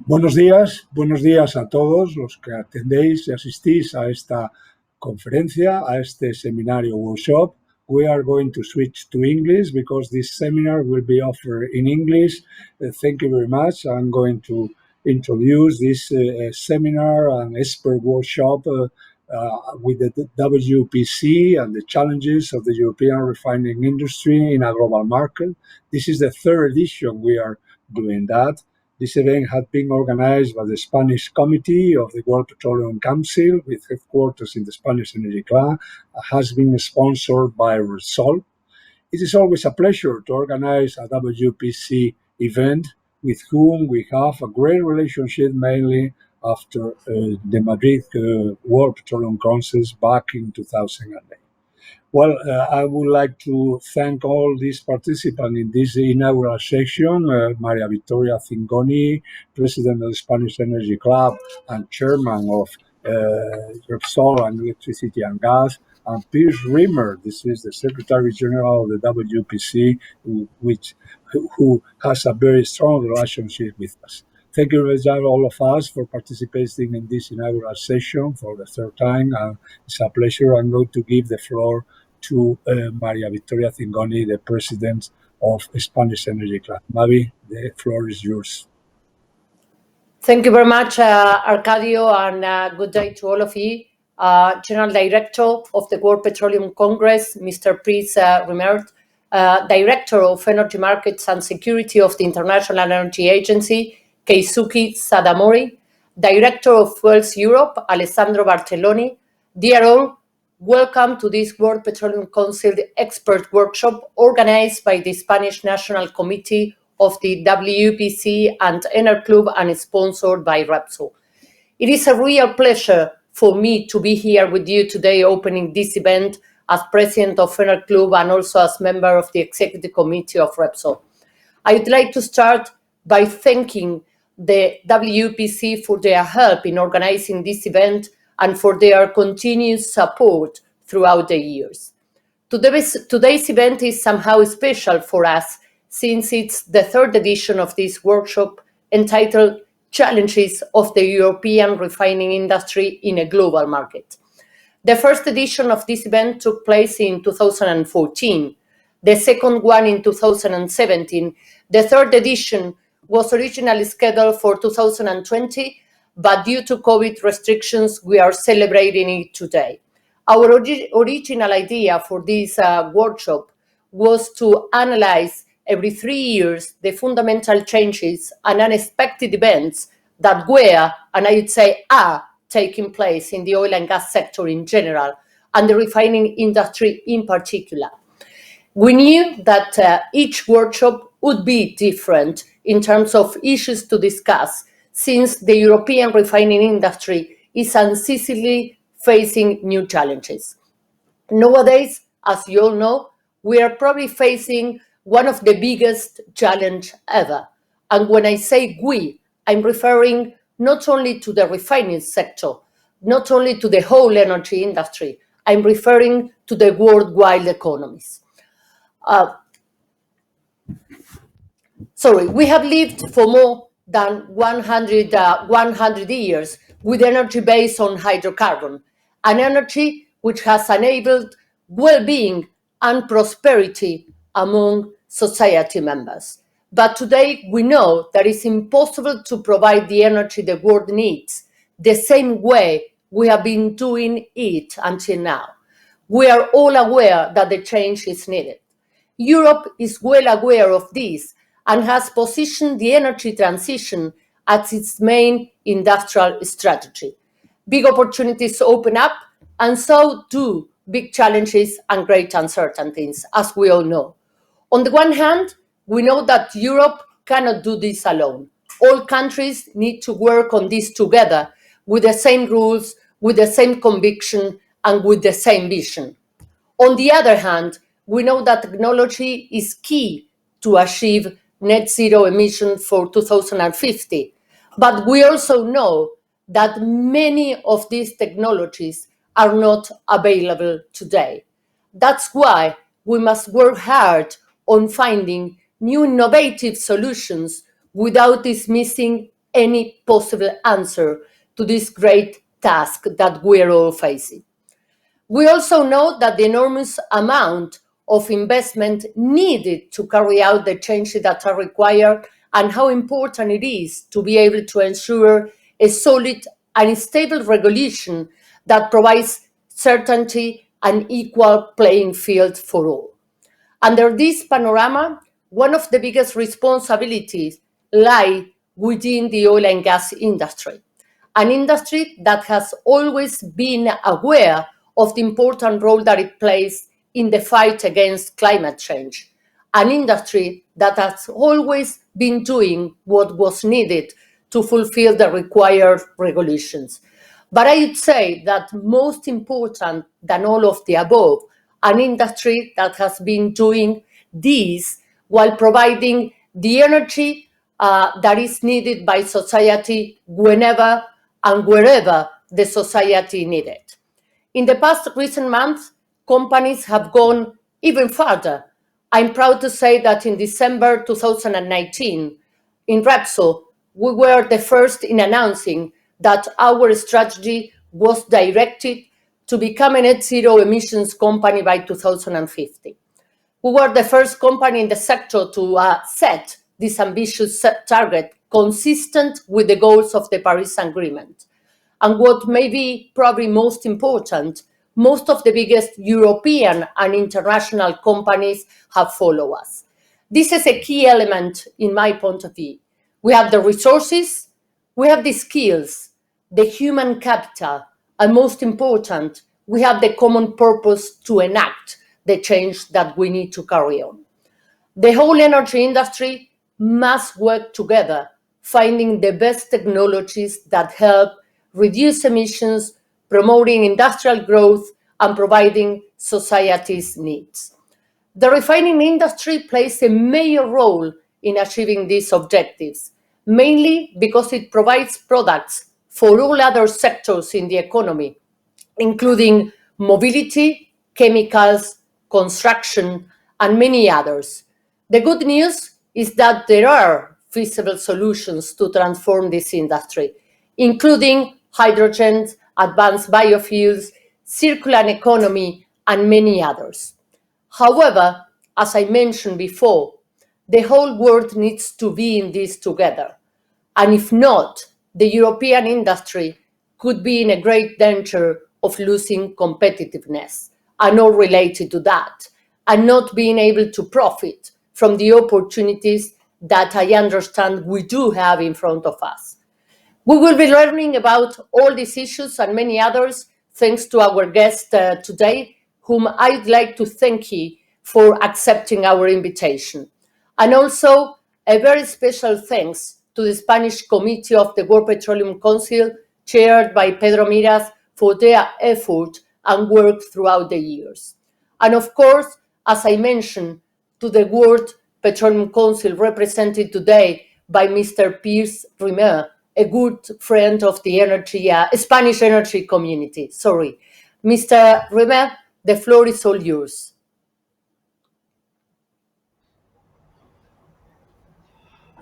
buenos días a todos los que atendéis y asistís a esta conferencia, a este seminario workshop. We are going to switch to English because this seminar will be offered in English. Thank you very much. I'm going to introduce this seminar and expert workshop with the WPC and the challenges of the European refining industry in a global market. This is the third edition we are doing that. This event had been organized by the Spanish Committee of the World Petroleum Council with headquarters in the Spanish Energy Club, has been sponsored by Repsol. It is always a pleasure to organize a WPC event with whom we have a great relationship, mainly after the Madrid World Petroleum Conference back in 2008. Well, I would like to thank all these participants in this inaugural session, María Victoria Zingoni, President of the Spanish Energy Club and Chairman of Repsol and Electricity and Gas, and Piers Riemer, this is the Secretary General of the WPC, who has a very strong relationship with us. Thank you very much, all of us, for participating in this inaugural session for the third time. It's a pleasure. I'm going to give the floor to María Victoria Zingoni, the President of Spanish Energy Club. Mavi, the floor is yours. Thank you very much, Arcadio, and good day to all of you. General Director of the World Petroleum Congress, Mr. Piers Riemer, Director of Energy Markets and Security of the International Energy Agency, Keisuke Sadamori, Director of Fuelseurope, Alessandro Bartelloni. Dear all, welcome to this World Petroleum Council Expert Workshop organized by the Spanish National Committee of the WPC and Enerclub and sponsored by Repsol. It is a real pleasure for me to be here with you today opening this event as President of Enerclub and also as member of the Executive Committee of Repsol. I would like to start by thanking the WPC for their help in organizing this event and for their continuous support throughout the years. Today's event is somehow special for us since it's the third edition of this workshop entitled Challenges of the European Refining Industry in a Global Market. The first edition of this event took place in 2014, the second one in 2017, the third edition was originally scheduled for 2020, but due to COVID restrictions, we are celebrating it today. Our original idea for this workshop was to analyze every 3 years the fundamental changes and unexpected events that were, and I would say are, taking place in the oil and gas sector in general, and the refining industry in particular. We knew that each workshop would be different in terms of issues to discuss, since the European refining industry is unceasingly facing new challenges. Nowadays, as you all know, we are probably facing one of the biggest challenges ever. And when I say we, I'm referring not only to the refining sector, not only to the whole energy industry, I'm referring to the worldwide economies. We have lived for more than 100 years with energy based on hydrocarbon, an energy which has enabled well-being and prosperity among society members. But today we know that it's impossible to provide the energy the world needs the same way we have been doing it until now. We are all aware that the change is needed. Europe is well aware of this and has positioned the energy transition as its main industrial strategy. Big opportunities open up, and so do big challenges and great uncertainties, as we all know. On the one hand, we know that Europe cannot do this alone. All countries need to work on this together with the same rules, with the same conviction, and with the same vision. On the other hand, we know that technology is key to achieve net zero emissions for 2050. But we also know that many of these technologies are not available today. That's why we must work hard on finding new innovative solutions without dismissing any possible answer to this great task that we're all facing. We also know that the enormous amount of investment needed to carry out the changes that are required and how important it is to be able to ensure a solid and stable regulation that provides certainty and equal playing field for all. Under this panorama, one of the biggest responsibilities lies within the oil and gas industry, an industry that has always been aware of the important role that it plays in the fight against climate change, an industry that has always been doing what was needed to fulfill the required regulations. But I would say that most important than all of the above, an industry that has been doing this while providing the energy that is needed by society whenever and wherever the society needs it. In the past recent months, companies have gone even further. I'm proud to say that in December 2019, in Repsol, we were the first in announcing that our strategy was directed to become a net zero emissions company by 2050. We were the first company in the sector to set this ambitious target consistent with the goals of the Paris Agreement. And what may be probably most important, most of the biggest European and international companies have followed us. This is a key element in my point of view. We have the resources, we have the skills, the human capital, and most important, we have the common purpose to enact the change that we need to carry on. The whole energy industry must work together, finding the best technologies that help reduce emissions, promoting industrial growth, and providing society's needs. The refining industry plays a major role in achieving these objectives, mainly because it provides products for all other sectors in the economy, including mobility, chemicals, construction, and many others. The good news is that there are feasible solutions to transform this industry, including hydrogen, advanced biofuels, circular economy, and many others. However, as I mentioned before, the whole world needs to be in this together. And if not, the European industry could be in a great danger of losing competitiveness and all related to that, and not being able to profit from the opportunities that I understand we do have in front of us. We will be learning about all these issues and many others thanks to our guest today, whom I'd like to thank you for accepting our invitation. And also a very special thanks to the Spanish Committee of the World Petroleum Council, chaired by Pedro Miras, for their effort and work throughout the years. And of course, as I mentioned, to the World Petroleum Council represented today by Mr. Riemer, a good friend of the Spanish energy community. Sorry. Mr. Riemer, the floor is all yours.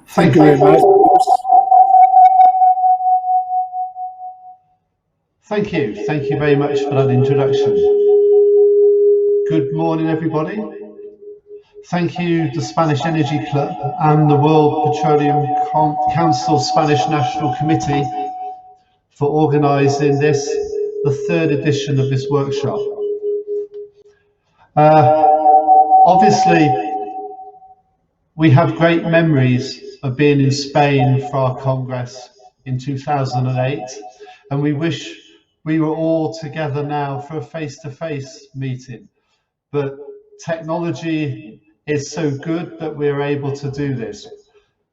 Thank you very much. Thank you. Thank you very much for that introduction. Good morning, everybody. Thank you, the Spanish Energy Club and the World Petroleum Council Spanish National Committee, for organising this, the third edition of this workshop. Obviously, we have great memories of being in Spain for our Congress in 2008, and we wish we were all together now for a face-to-face meeting. But technology is so good that we're able to do this.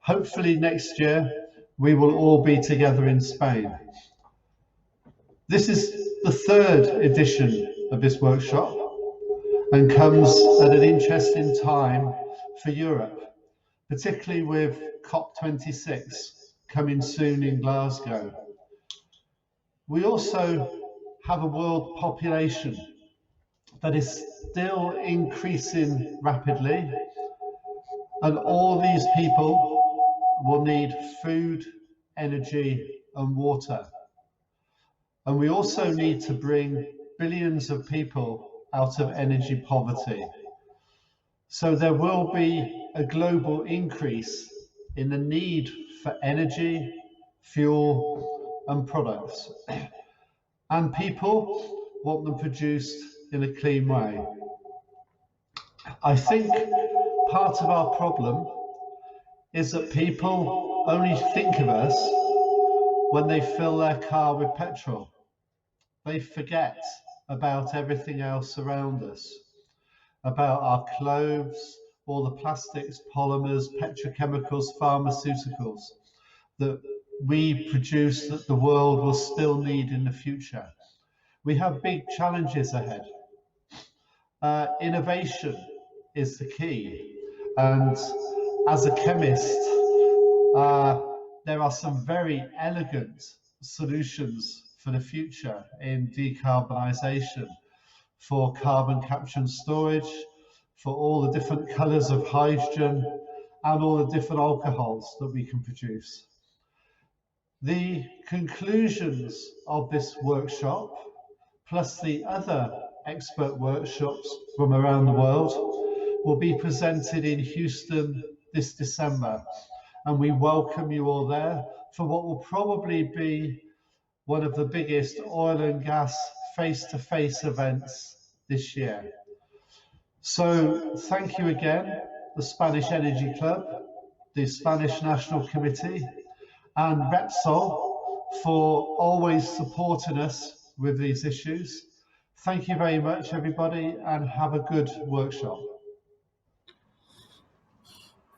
Hopefully next year, we will all be together in Spain. This is the third edition of this workshop and comes at an interesting time for Europe, particularly with COP26 coming soon in Glasgow. We also have a world population that is still increasing rapidly, and all these people will need food, energy and water. And we also need to bring billions of people out of energy poverty. So there will be a global increase in the need for energy, fuel, and products. And people want them produced in a clean way. I think part of our problem is that people only think of us when they fill their car with petrol. They forget about everything else around us, about our clothes, all the plastics, polymers, petrochemicals, pharmaceuticals that we produce that the world will still need in the future. We have big challenges ahead. Innovation is the key. And as a chemist, there are some very elegant solutions for the future in decarbonisation, for carbon capture and storage, for all the different colours of hydrogen and all the different alcohols that we can produce. The conclusions of this workshop, plus the other expert workshops from around the world, will be presented in Houston this December. And we welcome you all there for what will probably be one of the biggest oil and gas face-to-face events this year. So thank you again, the Spanish Energy Club, the Spanish National Committee, and Repsol for always supporting us with these issues. Thank you very much, everybody, and have a good workshop.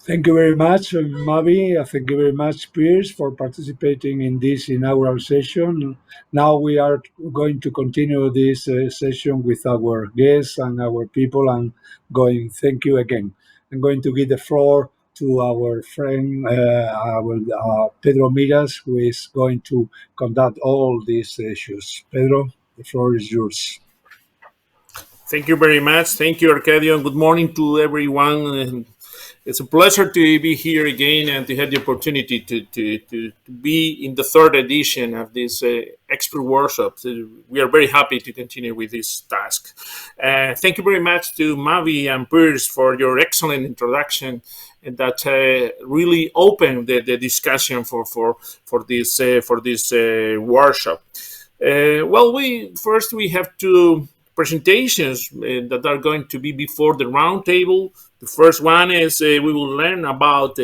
Thank you very much, Mavi. Thank you very much, Piers, for participating in this inaugural session. Now we are going to continue this session with our guests and our people and going, thank you again. I'm going to give the floor to our friend, Pedro Miras, who is going to conduct all these issues. Pedro, the floor is yours. Thank you very much. Thank you, Arcadio. Good morning to everyone. It's a pleasure to be here again and to have the opportunity to be in the third edition of this expert workshop. We are very happy to continue with this task. Thank you very much to Mavi and Piers for your excellent introduction, and that really opened the discussion for this workshop. We have two presentations that are going to be before the roundtable. The first one is we will learn about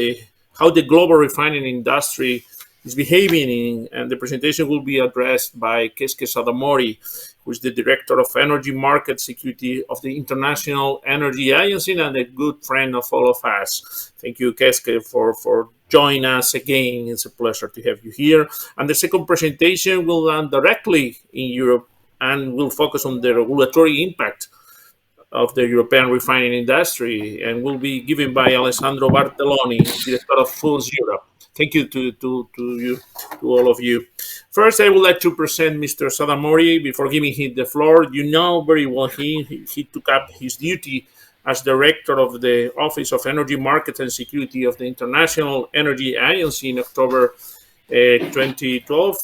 how the global refining industry is behaving, and the presentation will be addressed by Keisuke Sadamori, who is the Director of Energy Market Security of the International Energy Agency and a good friend of all of us. Thank you, Keisuke, for joining us again. It's a pleasure to have you here. And the second presentation will land directly in Europe and will focus on the regulatory impact of the European refining industry, and will be given by Alessandro Bartelloni, Director of Fuelseurope. Thank you to all of you. First, I would like to present Mr. Sadamori before giving him the floor. You know very well he took up his duty as Director of the Office of Energy Market and Security of the International Energy Agency in October 2012.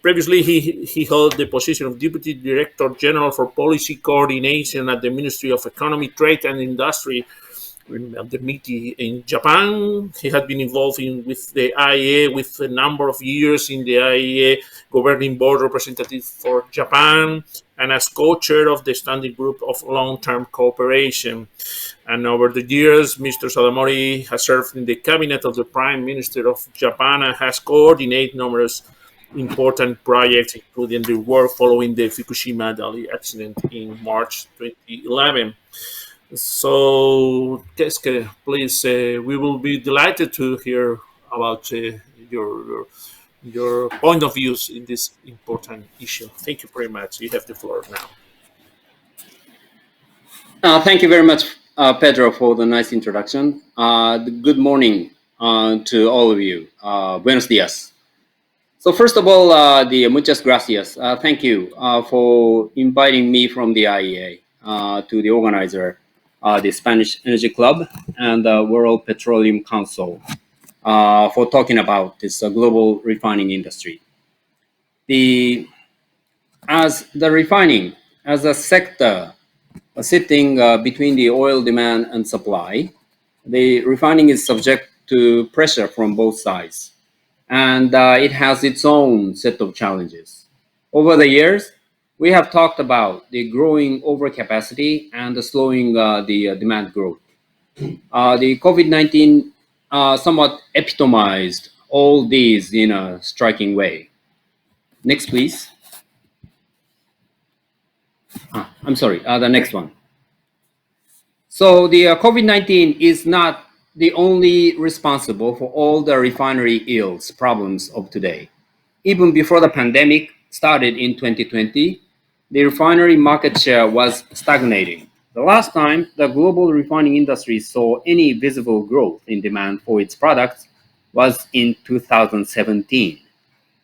Previously, he held the position of Deputy Director General for Policy Coordination at the Ministry of Economy, Trade and Industry at the MITI in Japan. He had been involved with the IEA with a number of years in the IEA Governing Board Representative for Japan, and as co-chair of the Standing Group of Long-Term Cooperation. And over the years, Mr. Sadamori has served in the cabinet of the Prime Minister of Japan and has coordinated numerous important projects, including the work following the Fukushima Daiichi accident in March 2011. So, Keisuke, please, we will be delighted to hear about your point of views in this important issue. Thank you very much. You have the floor now. Thank you very much, Pedro, for the nice introduction. Good morning to all of you. Buenos dias. So first of all, muchas gracias. Thank you for inviting me from the IEA to the organizer, the Spanish Energy Club and the World Petroleum Council for talking about this global refining industry. As the refining, as a sector sitting between the oil demand and supply, the refining is subject to pressure from both sides, and it has its own set of challenges. Over the years, we have talked about the growing overcapacity and the slowing the demand growth. The COVID-19 somewhat epitomized all these in a striking way. Next, please. I'm sorry, the next one. So the COVID-19 is not the only responsible for all the refinery ills problems of today. Even before the pandemic started in 2020, the refinery market share was stagnating. The last time the global refining industry saw any visible growth in demand for its products was in 2017.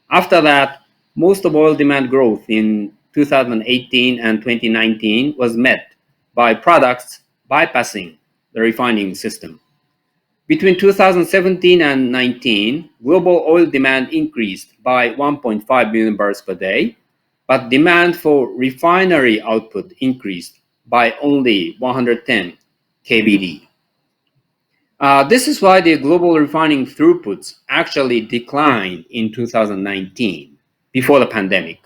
After that, most of oil demand growth in 2018 and 2019 was met by products bypassing the refining system. Between 2017 and 19, global oil demand increased by 1.5 million barrels per day, but demand for refinery output increased by only 110 kbd. This is why the global refining throughputs actually declined in 2019, before the pandemic.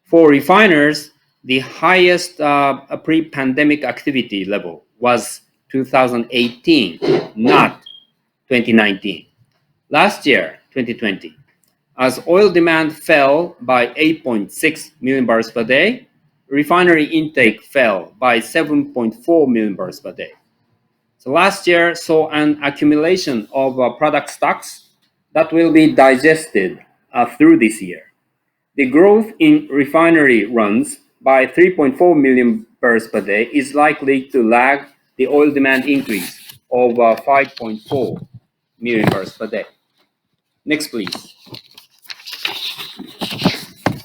For refiners, the highest pre-pandemic activity level was 2018, not 2019. Last year, 2020, as oil demand fell by 8.6 million barrels per day, refinery intake fell by 7.4 million barrels per day. So last year saw an accumulation of product stocks that will be digested through this year. The growth in refinery runs by 3.4 million barrels per day is likely to lag the oil demand increase of 5.4 million barrels per day. Next, please.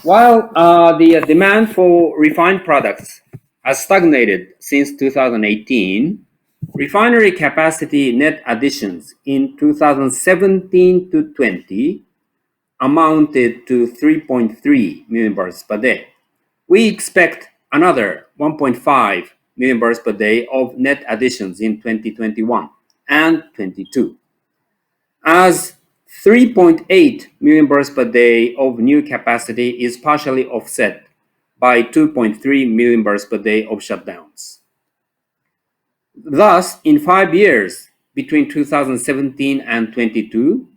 While the demand for refined products has stagnated since 2018, refinery capacity net additions in 2017 to 20 amounted to 3.3 million barrels per day. We expect another 1.5 million barrels per day of net additions in 2021 and 22. As 3.8 million barrels per day of new capacity is partially offset by 2.3 million barrels per day of shutdowns. Thus, in 5 years, between 2017 and 22,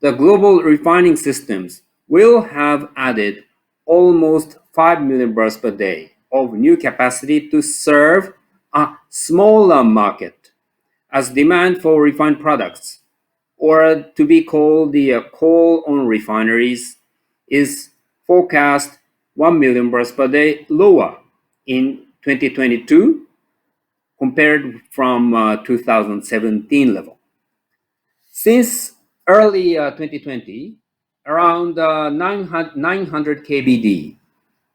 the global refining systems will have added almost 5 million barrels per day of new capacity to serve a smaller market, as demand for refined products, or to be called the coal on refineries, is forecast 1 million barrels per day lower in 2022 compared from 2017 level. Since early 2020, around 900 kbd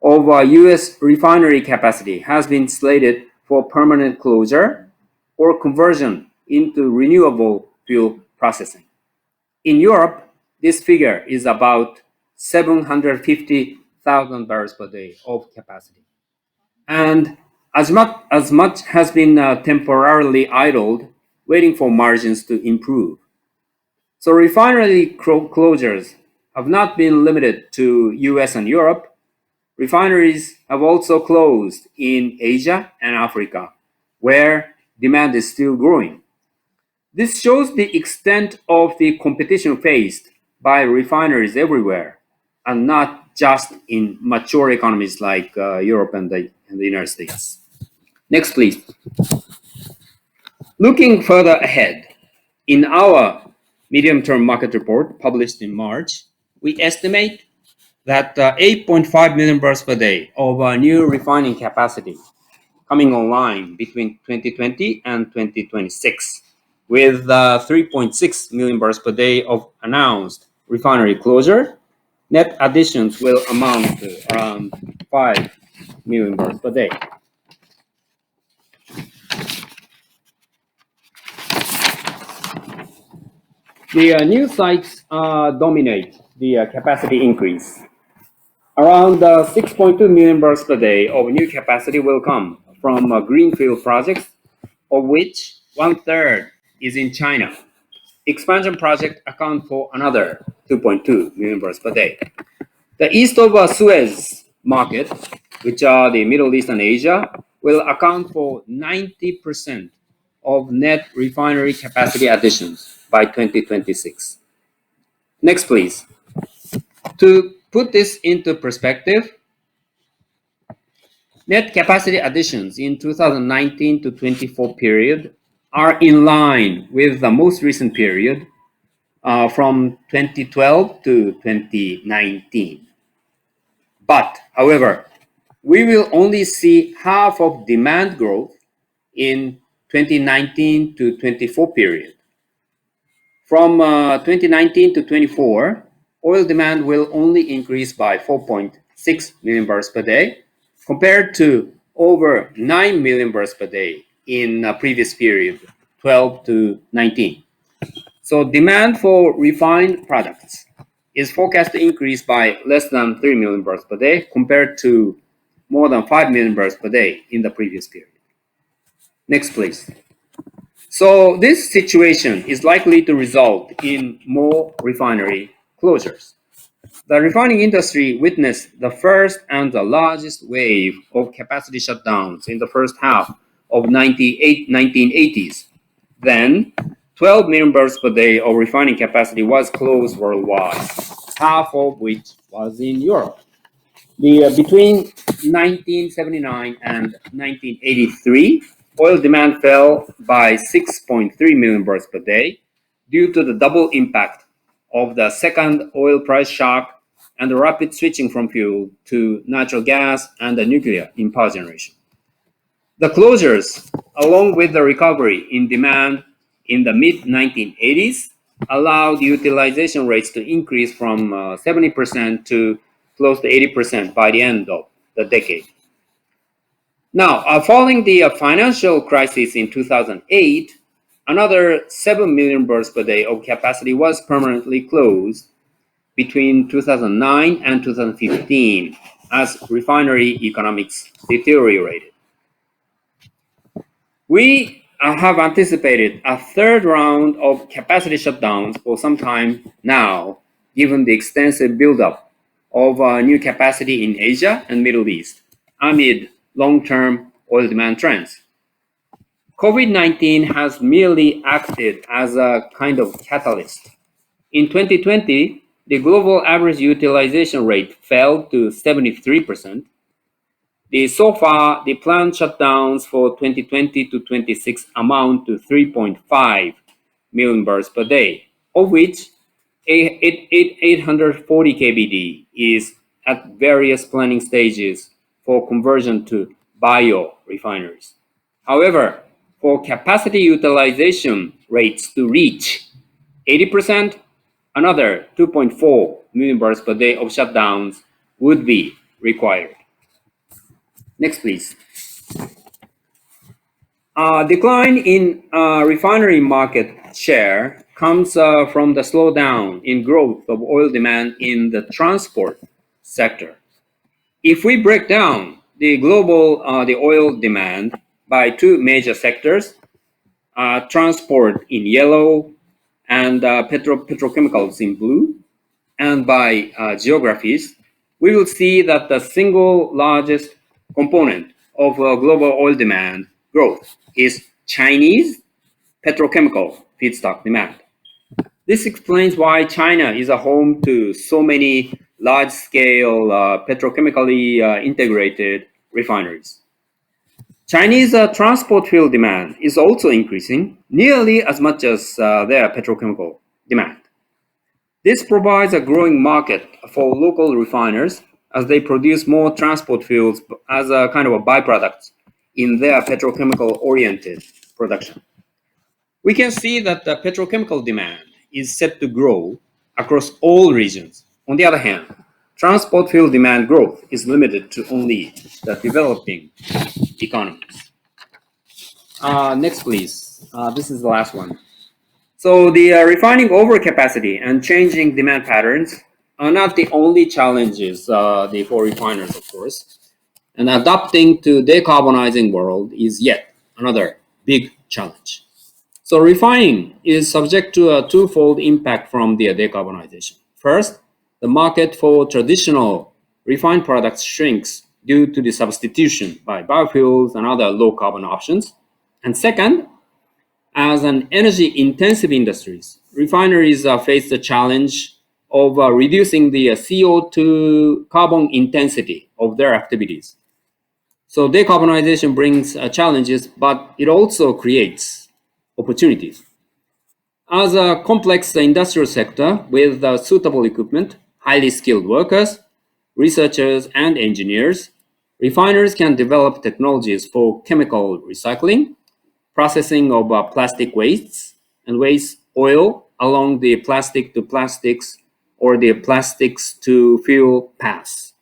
of US refinery capacity has been slated for permanent closure or conversion into renewable fuel processing. In Europe, this figure is about 750,000 barrels per day of capacity. And as much has been temporarily idled, waiting for margins to improve. So refinery closures have not been limited to US and Europe. Refineries have also closed in Asia and Africa, where demand is still growing. This shows the extent of the competition faced by refineries everywhere, and not just in mature economies like Europe and the United States. Next, please. Looking further ahead, in our medium-term market report published in March, we estimate that 8.5 million barrels per day of new refining capacity coming online between 2020 and 2026, with 3.6 million barrels per day of announced refinery closure. Net additions will amount to around 5 million barrels per day. The new sites dominate the capacity increase. Around 6.2 million barrels per day of new capacity will come from greenfield projects, of which 1/3 is in China. Expansion projects account for another 2.2 million barrels per day. The east of Suez market, which are the Middle East and Asia, will account for 90% of net refinery capacity additions by 2026. Next, please. To put this into perspective, net capacity additions in 2019 to 24 period are in line with the most recent period from 2012 to 2019. But, however, we will only see half of demand growth in 2019 to 24 period. From 2019 to 24, oil demand will only increase by 4.6 million barrels per day, compared to over 9 million barrels per day in a previous period, 12 to 19. So demand for refined products is forecast to increase by less than 3 million barrels per day compared to more than 5 million barrels per day in the previous period. Next, please. So this situation is likely to result in more refinery closures. The refining industry witnessed the first and the largest wave of capacity shutdowns in the first half of 1980s. Then, 12 million barrels per day of refining capacity was closed worldwide, half of which was in Europe. Between 1979 and 1983, oil demand fell by 6.3 million barrels per day due to the double impact of the second oil price shock and the rapid switching from fuel to natural gas and the nuclear in power generation. The closures, along with the recovery in demand in the mid-1980s, allowed utilization rates to increase from 70% to close to 80% by the end of the decade. Now, following the financial crisis in 2008, another 7 million barrels per day of capacity was permanently closed between 2009 and 2015 as refinery economics deteriorated. We have anticipated a third round of capacity shutdowns for some time now, given the extensive buildup of new capacity in Asia and Middle East amid long-term oil demand trends. COVID-19 has merely acted as a kind of catalyst. In 2020, the global average utilization rate fell to 73%. So far, the planned shutdowns for 2020 to 26 amount to 3.5 million barrels per day, of which 840 kbd is at various planning stages for conversion to bio-refineries. However, for capacity utilization rates to reach 80%, another 2.4 million barrels per day of shutdowns would be required. Next, please. Decline in refinery market share comes from the slowdown in growth of oil demand in the transport sector. If we break down the global the oil demand by two major sectors, transport in yellow and petrochemicals in blue, and by geographies, we will see that the single largest component of global oil demand growth is Chinese petrochemical feedstock demand. This explains why China is a home to so many large-scale petrochemically integrated refineries. Chinese transport fuel demand is also increasing nearly as much as their petrochemical demand. This provides a growing market for local refiners as they produce more transport fuels as a kind of a byproduct in their petrochemical-oriented production. We can see that the petrochemical demand is set to grow across all regions. On the other hand, transport fuel demand growth is limited to only the developing economies. Next, please. This is the last one. So the refining overcapacity and changing demand patterns are not the only challenges for refiners, of course. And adapting to decarbonizing world is yet another big challenge. So refining is subject to a twofold impact from the decarbonization. First, the market for traditional refined products shrinks due to the substitution by biofuels and other low carbon options. And second, as an energy-intensive industries, refineries face the challenge of reducing the CO2 carbon intensity of their activities. So decarbonization brings challenges, but it also creates opportunities. As a complex industrial sector with suitable equipment, highly skilled workers, researchers, and engineers, refiners can develop technologies for chemical recycling, processing of plastic wastes, and waste oil along the plastic to plastics or the plastics to fuel paths.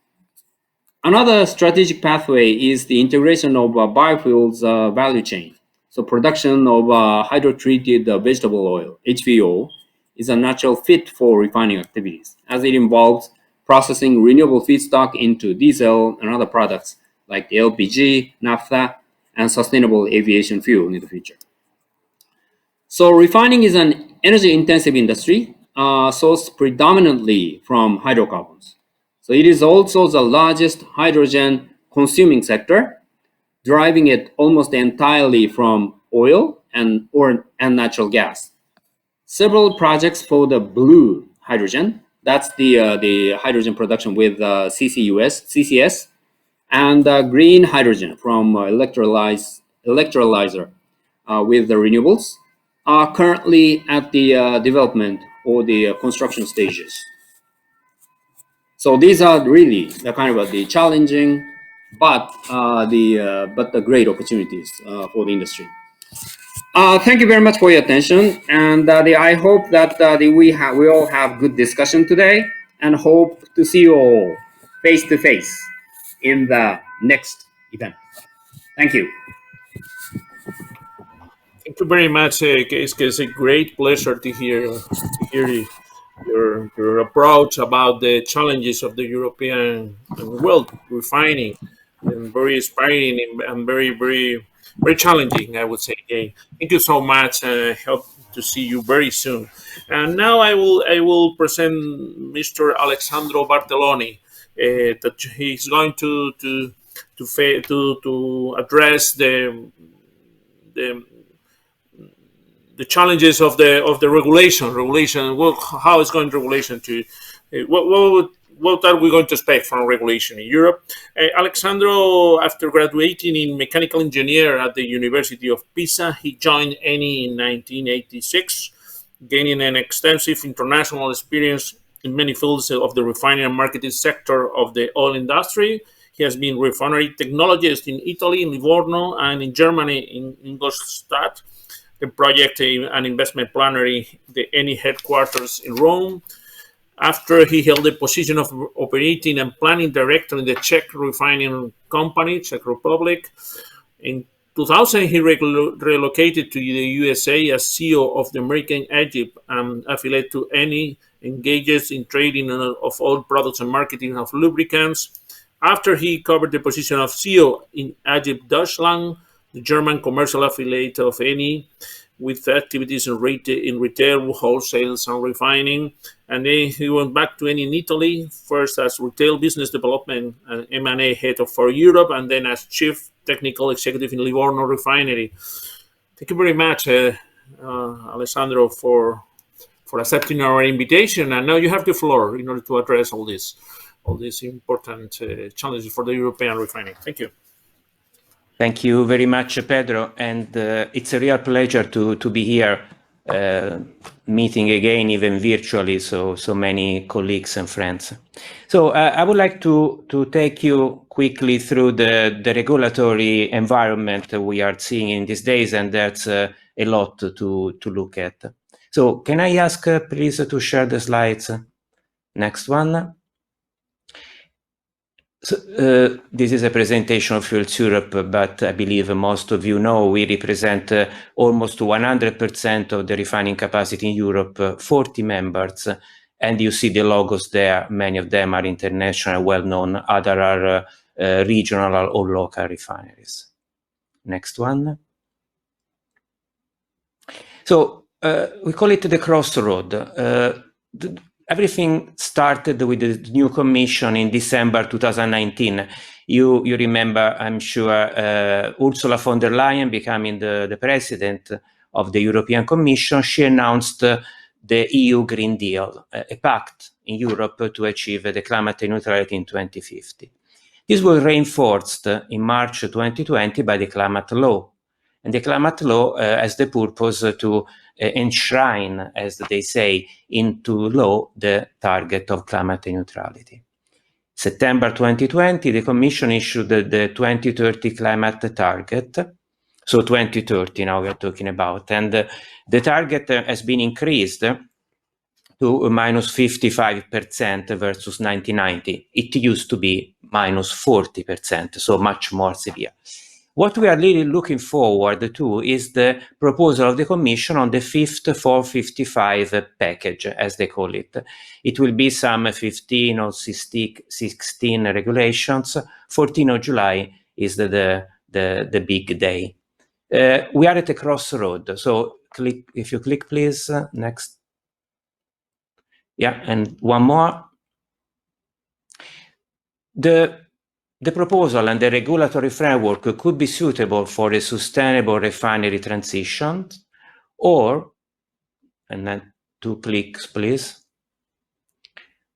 Another strategic pathway is the integration of biofuels value chain. So production of hydrotreated vegetable oil, HVO, is a natural fit for refining activities, as it involves processing renewable feedstock into diesel and other products like the LPG, naphtha, and sustainable aviation fuel in the future. So refining is an energy-intensive industry sourced predominantly from hydrocarbons. So it is also the largest hydrogen consuming sector, deriving it almost entirely from oil and natural gas. Several projects for the blue hydrogen, that's the hydrogen production with CCS, and green hydrogen from electrolyzer with the renewables, are currently at the development or the construction stages. So these are really the kind of the challenging, but the great opportunities for the industry. Thank you very much for your attention, and I hope that we all have good discussion today, and hope to see you all face to face in the next event. Thank you. Thank you very much, Keisuke. It's a great pleasure to hear your approach about the challenges of the European world refining, and very inspiring and very challenging, I would say. Thank you so much, and I hope to see you very soon. And now I will present Mr. Alessandro Bartelloni, that he's going to address the challenges of the regulation. Well, how is going regulation to what are we going to expect from regulation in Europe? Alessandro, after graduating in mechanical engineer at the University of Pisa, he joined Eni in 1986, gaining an extensive international experience in many fields of the refining and marketing sector of the oil industry. He has been refinery technologist in Italy, in Livorno, and in Germany, in Ingolstadt, the project and investment planner in the Eni headquarters in Rome. After he held the position of operating and planning director in the Czech refining company, Czech Republic. In 2000, he relocated to the USA as CEO of the American Egypt affiliate to Eni, engages in trading of oil products and marketing of lubricants. After he covered the position of CEO in Egypt Deutschland, the German commercial affiliate of Eni, with activities in retail, wholesale, and refining. And then he went back to Eni in Italy, first as retail business development and M&A head for Europe, and then as chief technical executive in Livorno refinery. Thank you very much, Alessandro, for accepting our invitation. And now you have the floor in order to address all these important challenges for the European refining. Thank you. Thank you very much, Pedro, and it's a real pleasure to be here, meeting again, even virtually, so many colleagues and friends. So I would like to take you quickly through the regulatory environment we are seeing in these days, and that's a lot to look at. So can I ask, please, to share the slides? Next one. So, this is a presentation of Fuelseurope, but I believe most of you know we represent almost 100% of the refining capacity in Europe, 40 members, and you see the logos there. Many of them are international, well-known, other are regional or local refineries. Next one. So we call it the crossroad. Everything started with the new commission in December 2019. You remember, I'm sure, Ursula von der Leyen becoming the president of the European Commission. She announced the EU Green Deal, a pact in Europe to achieve the climate neutrality in 2050. This was reinforced in March 2020 by the climate law. And the climate law has the purpose to enshrine, as they say, into law the target of climate neutrality. September 2020, the Commission issued the 2030 climate target. So 2030 now we're talking about. And the target has been increased to minus 55% versus 1990. It used to be minus 40%, so much more severe. What we are really looking forward to is the proposal of the Commission on the fifth 455 package, as they call it. It will be some 15 or 16 regulations. 14th of July is the big day. We are at a crossroad. So if you click, please, next. Yeah, and one more. The proposal and the regulatory framework could be suitable for a sustainable refinery transition, or, and then 2 clicks, please,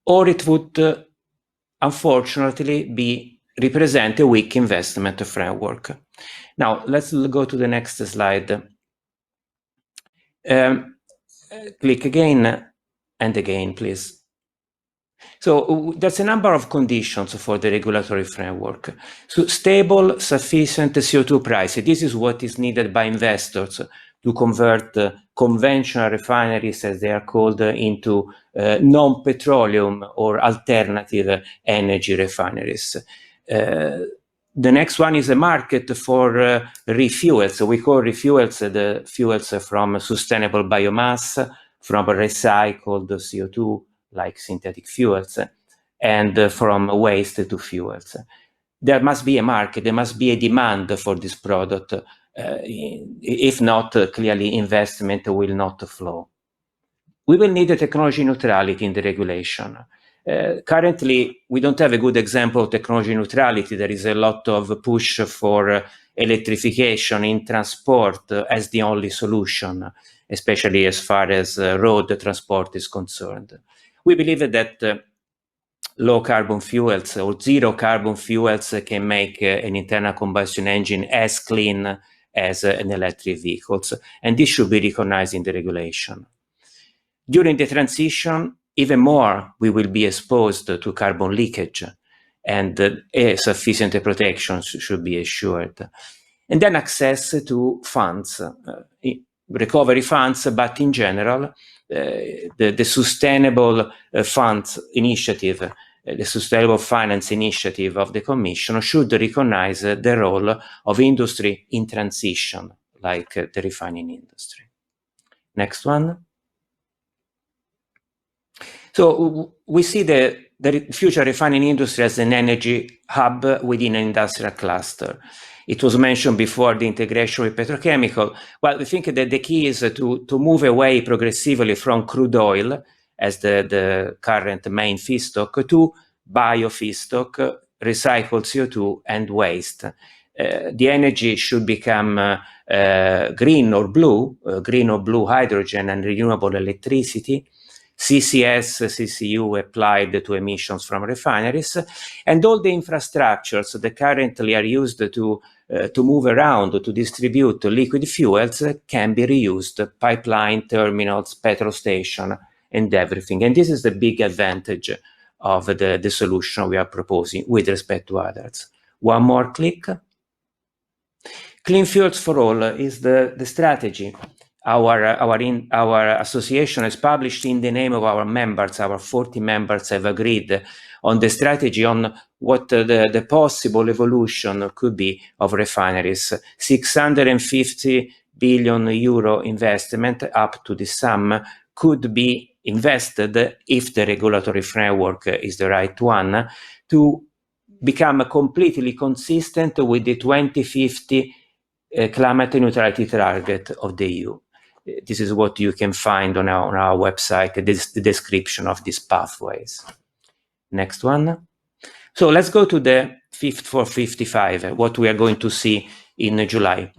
or it would unfortunately represent a weak investment framework. Now, let's go to the next slide. Click again and again, please. So there's a number of conditions for the regulatory framework. So stable, sufficient CO2 price. This is what is needed by investors to convert conventional refineries, as they are called, into non-petroleum or alternative energy refineries. The next one is a market for refuels. So we call refuels the fuels from sustainable biomass, from recycled CO2, like synthetic fuels, and from waste to fuels. There must be a market, there must be a demand for this product. If not, clearly investment will not flow. We will need a technology neutrality in the regulation. Currently, we don't have a good example of technology neutrality. There is a lot of push for electrification in transport as the only solution, especially as far as road transport is concerned. We believe that low carbon fuels or zero carbon fuels can make an internal combustion engine as clean as an electric vehicle, and this should be recognized in the regulation. During the transition, even more, we will be exposed to carbon leakage, and sufficient protection should be assured. And then access to funds, recovery funds, but in general, the Sustainable Funds Initiative, the Sustainable Finance Initiative of the Commission should recognize the role of industry in transition, like the refining industry. Next one. So we see the future refining industry as an energy hub within an industrial cluster. It was mentioned before, the integration with petrochemical. Well, we think that the key is to move away progressively from crude oil as the current main feedstock to bio feedstock, recycled CO2, and waste. The energy should become green or blue hydrogen and renewable electricity, CCS, CCU applied to emissions from refineries, and all the infrastructures that currently are used to move around, to distribute liquid fuels, can be reused, pipeline, terminals, petrol station, and everything. And this is the big advantage of the solution we are proposing with respect to others. One more click. Clean fuels for all is the strategy. our association has published in the name of our members. Our 40 members have agreed on the strategy on what the possible evolution could be of refineries. 650 billion euro investment up to the sum could be invested if the regulatory framework is the right one to become completely consistent with the 2050 climate neutrality target of the EU. This is what you can find on our website, the description of these pathways. Next one. So let's go to the Fit for 55, what we are going to see in July.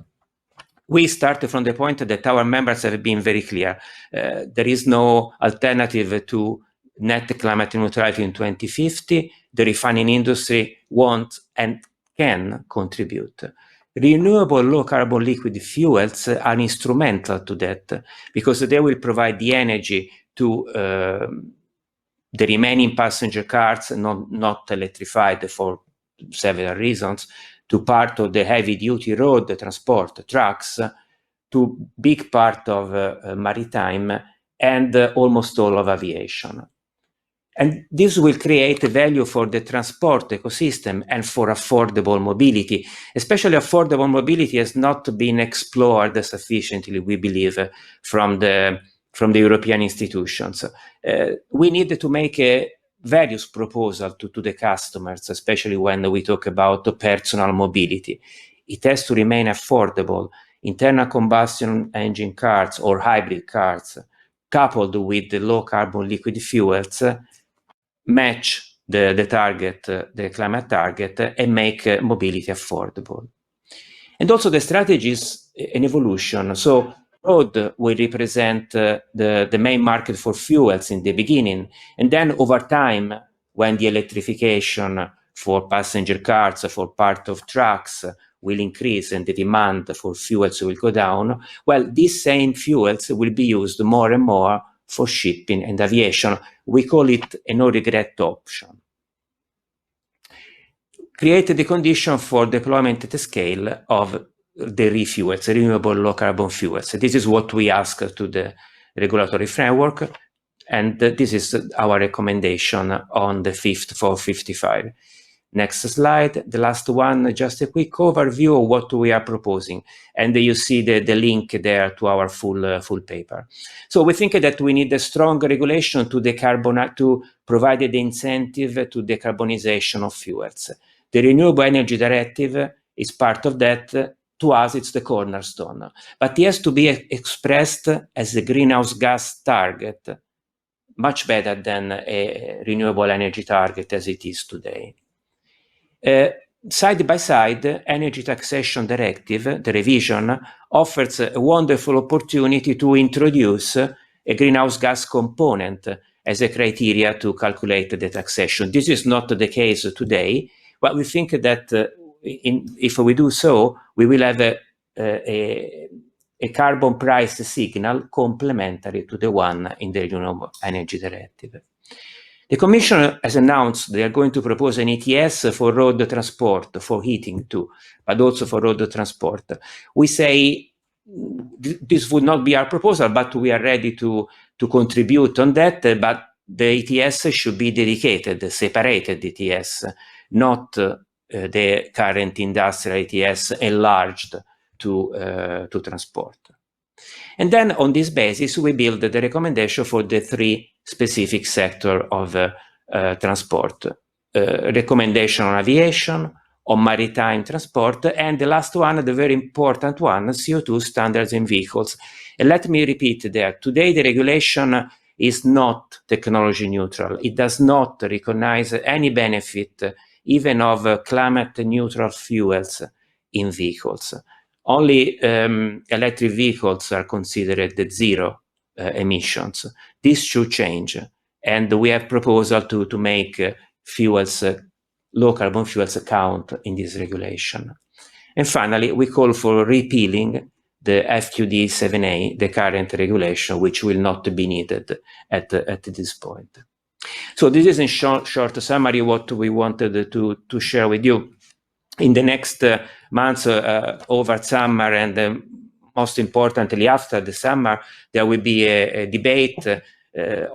We started from the point that our members have been very clear. There is no alternative to net climate neutrality in 2050. The refining industry wants and can contribute. Renewable low-carbon liquid fuels are instrumental to that because they will provide the energy to the remaining passenger cars, not electrified for several reasons, to part of the heavy-duty road transport trucks, to big part of maritime, and almost all of aviation. And this will create value for the transport ecosystem and for affordable mobility. Especially affordable mobility has not been explored sufficiently, we believe, from the European institutions. We need to make a various proposal to the customers, especially when we talk about personal mobility. It has to remain affordable. Internal combustion engine cars or hybrid cars, coupled with the low carbon liquid fuels, match the target, the climate target, and make mobility affordable. And also the strategy is an evolution. So road will represent the main market for fuels in the beginning. And then over time, when the electrification for passenger cars, for part of trucks will increase and the demand for fuels will go down, well, these same fuels will be used more and more for shipping and aviation. We call it a no-regret option. Create the condition for deployment at the scale of the refuels, renewable low-carbon fuels. This is what we ask to the regulatory framework, and this is our recommendation on the Fit for 55. Next slide, the last one, just a quick overview of what we are proposing. And you see the link there to our full paper. So we think that we need a strong regulation to provide the incentive to decarbonization of fuels. The Renewable Energy Directive is part of that. To us, it's the cornerstone. But it has to be expressed as a greenhouse gas target, much better than a renewable energy target as it is today. Side by side, Energy Taxation Directive, the revision, offers a wonderful opportunity to introduce a greenhouse gas component as a criteria to calculate the taxation. This is not the case today, but we think that if we do so, we will have a carbon price signal complementary to the one in the Renewable Energy Directive. The Commission has announced they are going to propose an ETS for road transport, for heating too, but also for road transport. We say this would not be our proposal, but we are ready to contribute on that, but the ETS should be dedicated, separated ETS, not the current industrial ETS enlarged to transport. And then on this basis, we build the recommendation for the three specific sectors of transport. Recommendation on aviation, on maritime transport, and the last one, the very important one, CO2 standards in vehicles. And let me repeat there, today the regulation is not technology neutral. It does not recognize any benefit even of climate neutral fuels in vehicles. Only electric vehicles are considered at zero emissions. This should change. And we have proposal to make fuels, low carbon fuels count in this regulation. And finally, we call for repealing the FQD 7A, the current regulation, which will not be needed at this point. So this is in short summary what we wanted to share with you. In the next months, over summer and most importantly, after the summer, there will be a debate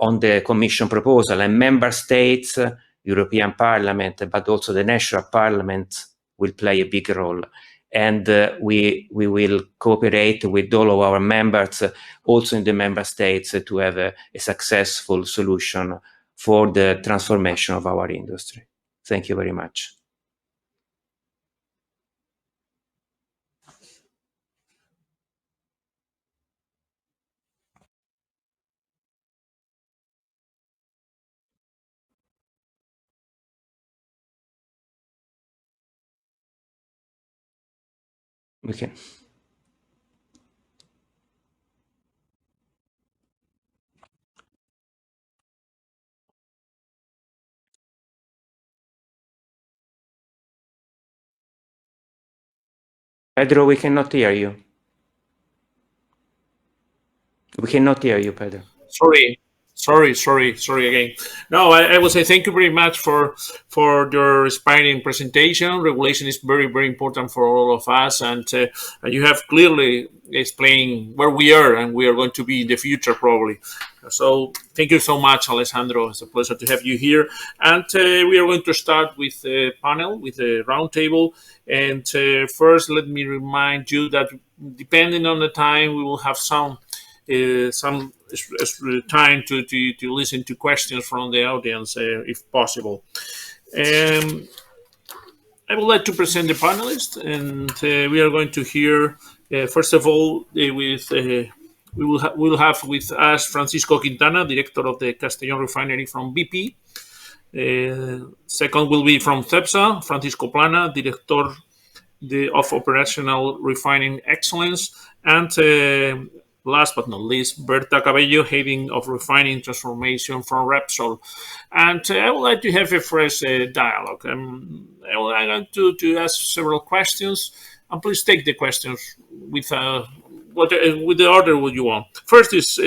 on the Commission proposal, and member states, European Parliament, but also the national parliaments will play a big role. And we will cooperate with all of our members, also in the member states, to have a successful solution for the transformation of our industry. Thank you very much. Okay. Pedro, we cannot hear you. We cannot hear you, Pedro. Sorry again. No, I will say thank you very much for your inspiring presentation. Regulation is very, very important for all of us, and you have clearly explained where we are and we are going to be in the future, probably. So thank you so much, Alessandro. It's a pleasure to have you here. And we are going to start with a panel, with a roundtable. And first, let me remind you that depending on the time, we will have some time to listen to questions from the audience, if possible. I would like to present the panelists, and we are going to hear, first of all, we'll have with us Francisco Quintana, director of the Castellón refinery from BP. Second will be from Cepsa, Francisco Plana, director of operational refining excellence, and last but not least, Berta Cabello, heading of refining transformation from Repsol. And I would like to have a fresh dialogue. I would like to ask several questions, and please take the questions with the order what you want. First is,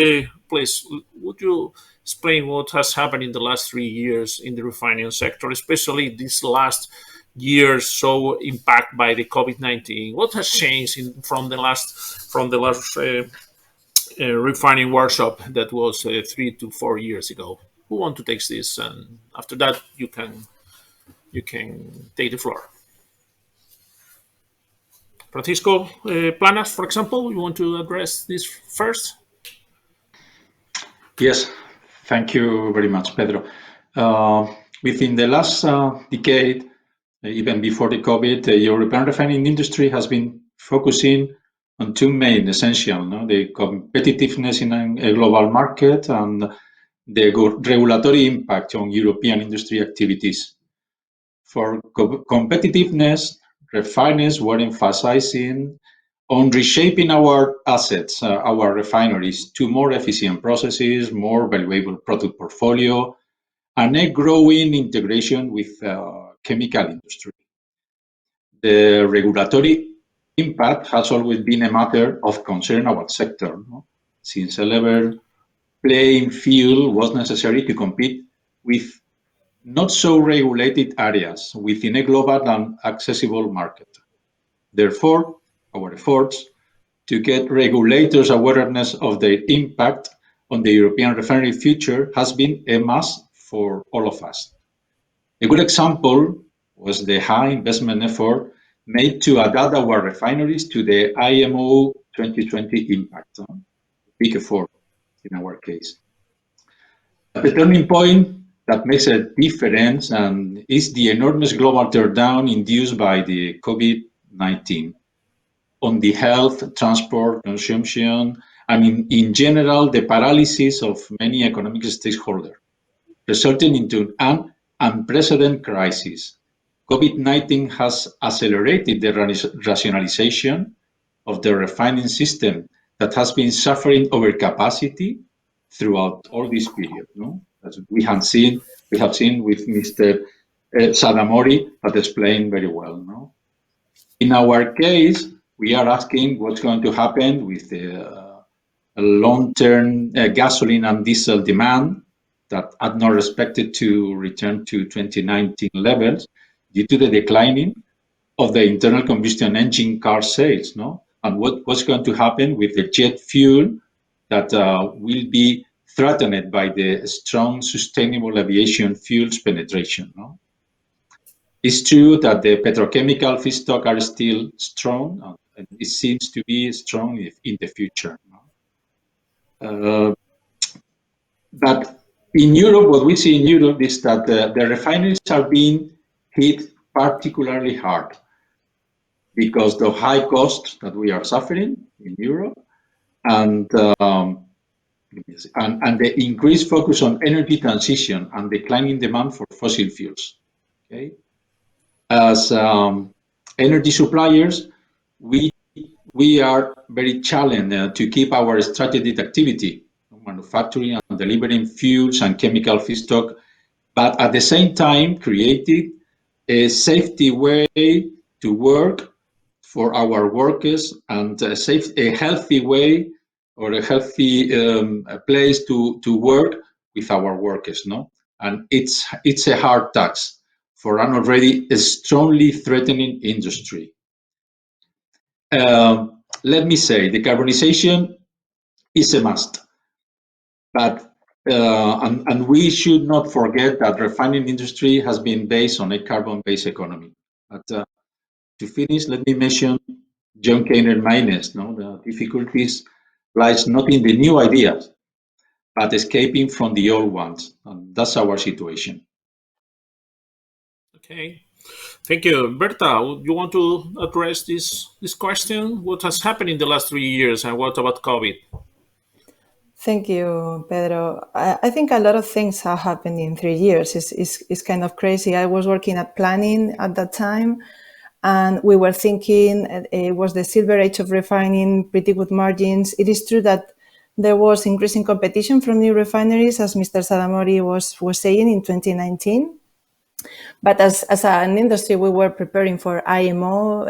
please, would you explain what has happened in the last 3 years in the refining sector, especially this last year so impacted by the COVID-19? What has changed from the last refining workshop that was 3 to 4 years ago? Who want to take this? And after that, you can take the floor. Francisco Planas, for example, you want to address this first? Yes, thank you very much, Pedro. Within the last decade, even before the COVID, the European refining industry has been focusing on two main essentials, the competitiveness in a global market and the regulatory impact on European industry activities. For competitiveness, refiners were emphasizing on reshaping our assets, our refineries, to more efficient processes, more valuable product portfolio, and a growing integration with chemical industry. The regulatory impact has always been a matter of concern our sector, since a level playing field was necessary to compete with not so regulated areas within a global and accessible market. Therefore, our efforts to get regulators' awareness of their impact on the European refinery future has been a must for all of us. A good example was the high investment effort made to adapt our refineries to the IMO 2020 impact, big effort in our case. The turning point that makes a difference is the enormous global teardown induced by the COVID-19 on the health, transport, consumption, and in general, the paralysis of many economic stakeholders, resulting into an unprecedented crisis. COVID-19 has accelerated the rationalization of the refining system that has been suffering overcapacity throughout all this period. As we have seen with Mr. Sadamori, that explained very well. In our case, we are asking what's going to happen with the long-term gasoline and diesel demand that are not expected to return to 2019 levels due to the declining of the internal combustion engine car sales, and what's going to happen with the jet fuel that will be threatened by the strong sustainable aviation fuels penetration. No? It's true that the petrochemical feedstock are still strong, and it seems to be strong in the future. No? But in Europe, what we see in Europe is that the refineries are being hit particularly hard because the high costs that we are suffering in Europe and the increased focus on energy transition and declining demand for fossil fuels. Okay? As energy suppliers, we are very challenged to keep our strategic activity, manufacturing and delivering fuels and chemical feedstock, but at the same time creating a safety way to work for our workers and a healthy way or a healthy place to work with our workers. No, and it's a hard task for an already strongly threatening industry. Let me say, decarbonization is a must, but and we should not forget that refining industry has been based on a carbon-based economy. But to finish, let me mention John Keyner Maynes. No, the difficulties lies not in the new ideas, but escaping from the old ones. And that's our situation. Okay. Thank you. Berta, you want to address this question? What has happened in the last 3 years and what about COVID? Thank you, Pedro. I think a lot of things have happened in 3 years. It's kind of crazy. I was working at planning at that time, and we were thinking it was the silver age of refining, pretty good margins. It is true that there was increasing competition from new refineries, as Mr. Sadamori was saying in 2019. But as an industry, we were preparing for IMO,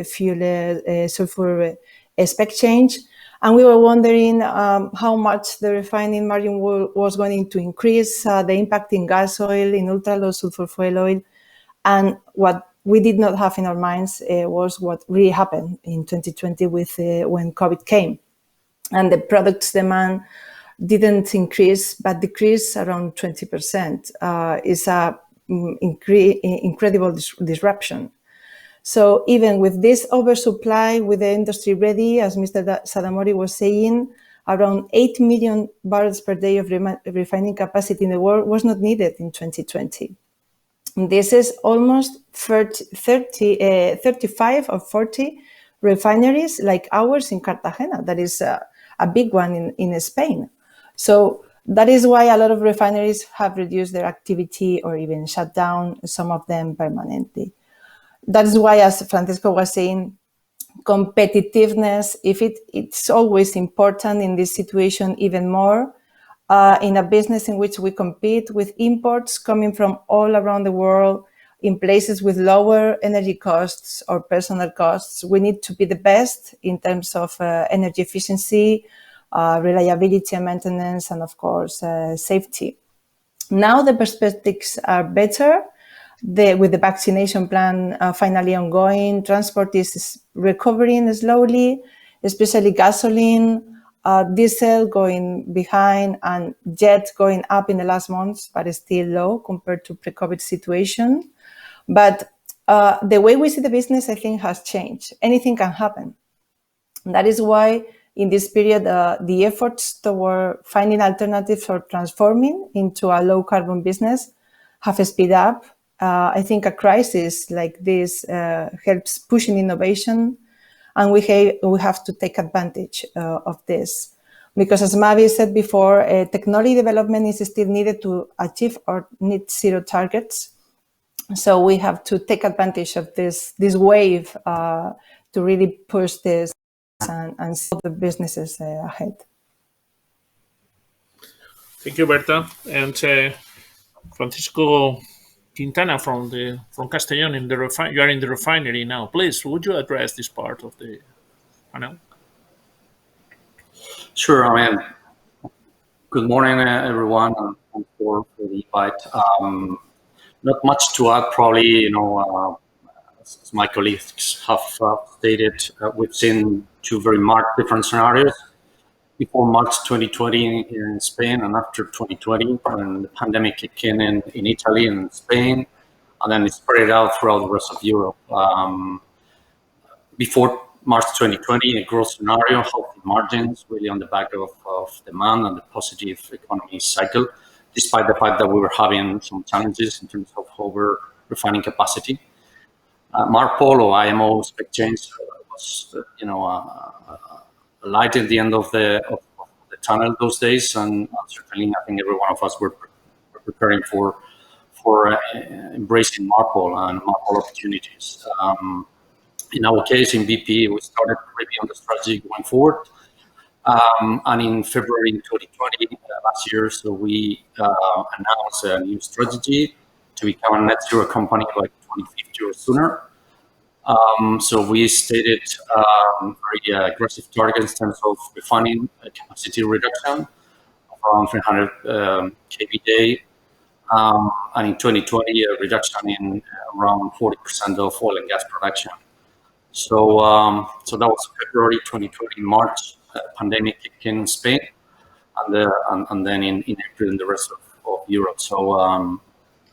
fuel sulfur spec change. And we were wondering how much the refining margin was going to increase, the impact in gas oil, in ultra-low sulfur fuel oil. And what we did not have in our minds was what really happened in 2020 when COVID came. And the product's demand didn't increase, but decreased around 20%. It's a incredible disruption. So even with this oversupply, with the industry ready, as Mr. Sadamori was saying, around 8 million barrels per day of refining capacity in the world was not needed in 2020. This is almost 35 or 40 refineries like ours in Cartagena. That is a big one in Spain. So that is why a lot of refineries have reduced their activity or even shut down, some of them permanently. That is why, as Francisco was saying, competitiveness, it's always important in this situation, even more in a business in which we compete with imports coming from all around the world in places with lower energy costs or personal costs. We need to be the best in terms of energy efficiency, reliability and maintenance, and of course, safety. Now the perspectives are better. With the vaccination plan finally ongoing, transport is recovering slowly, especially gasoline, diesel going behind, and jet going up in the last months, but still low compared to pre-COVID situation. But the way we see the business, I think, has changed. Anything can happen. And that is why in this period, the efforts toward finding alternatives for transforming into a low carbon business have sped up. I think a crisis like this helps pushing innovation, and we have to take advantage of this. Because as Mavi said before, technology development is still needed to achieve our net zero targets. So we have to take advantage of this wave to really push this and see the businesses ahead. Thank you, Berta. And Francisco Quintana from Castellón you are in the refinery now. Please, would you address this part of the panel? Sure, I am. Good morning, everyone, and thanks for the invite. Not much to add, probably. as my colleagues have stated, we've seen two very marked different scenarios. Before March 2020 here in Spain, and after 2020, when the pandemic kicked in Italy and Spain, and then it spread out throughout the rest of Europe. Before March 2020, a growth scenario, healthy margins, really on the back of demand and the positive economy cycle, despite the fact that we were having some challenges in terms of over refining capacity. MARPOL, IMO spec change was, a light at the end of the tunnel those days, and certainly I think every one of us were preparing for embracing MARPOL and MARPOL opportunities. In our case, in BP, we started reviewing the strategy going forward. And in February 2020, last year, so we announced a new strategy to become a net zero company by 2050 or sooner. So we stated very aggressive targets in terms of refining capacity reduction of around 300 kbd, and in 2020 a reduction in around 40% of oil and gas production. So that was February 2020. March, pandemic kicked in Spain, and then in April in the rest of Europe. So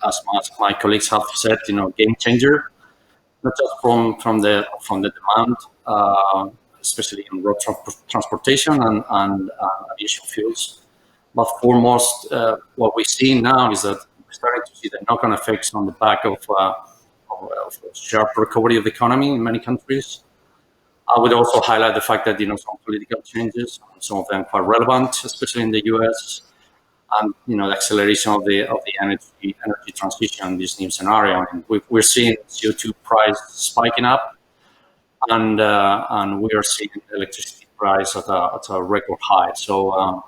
as my colleagues have said, game changer. Not just from the demand, especially in road transportation and aviation fuels, but foremost, what we see now is that we're starting to see the knock-on effects on the back of sharp recovery of the economy in many countries. I would also highlight the fact that some political changes, some of them quite relevant, especially in the US, and the acceleration of the energy transition in this new scenario. And we're seeing CO2 price spiking up, and we are seeing electricity price at a record high. So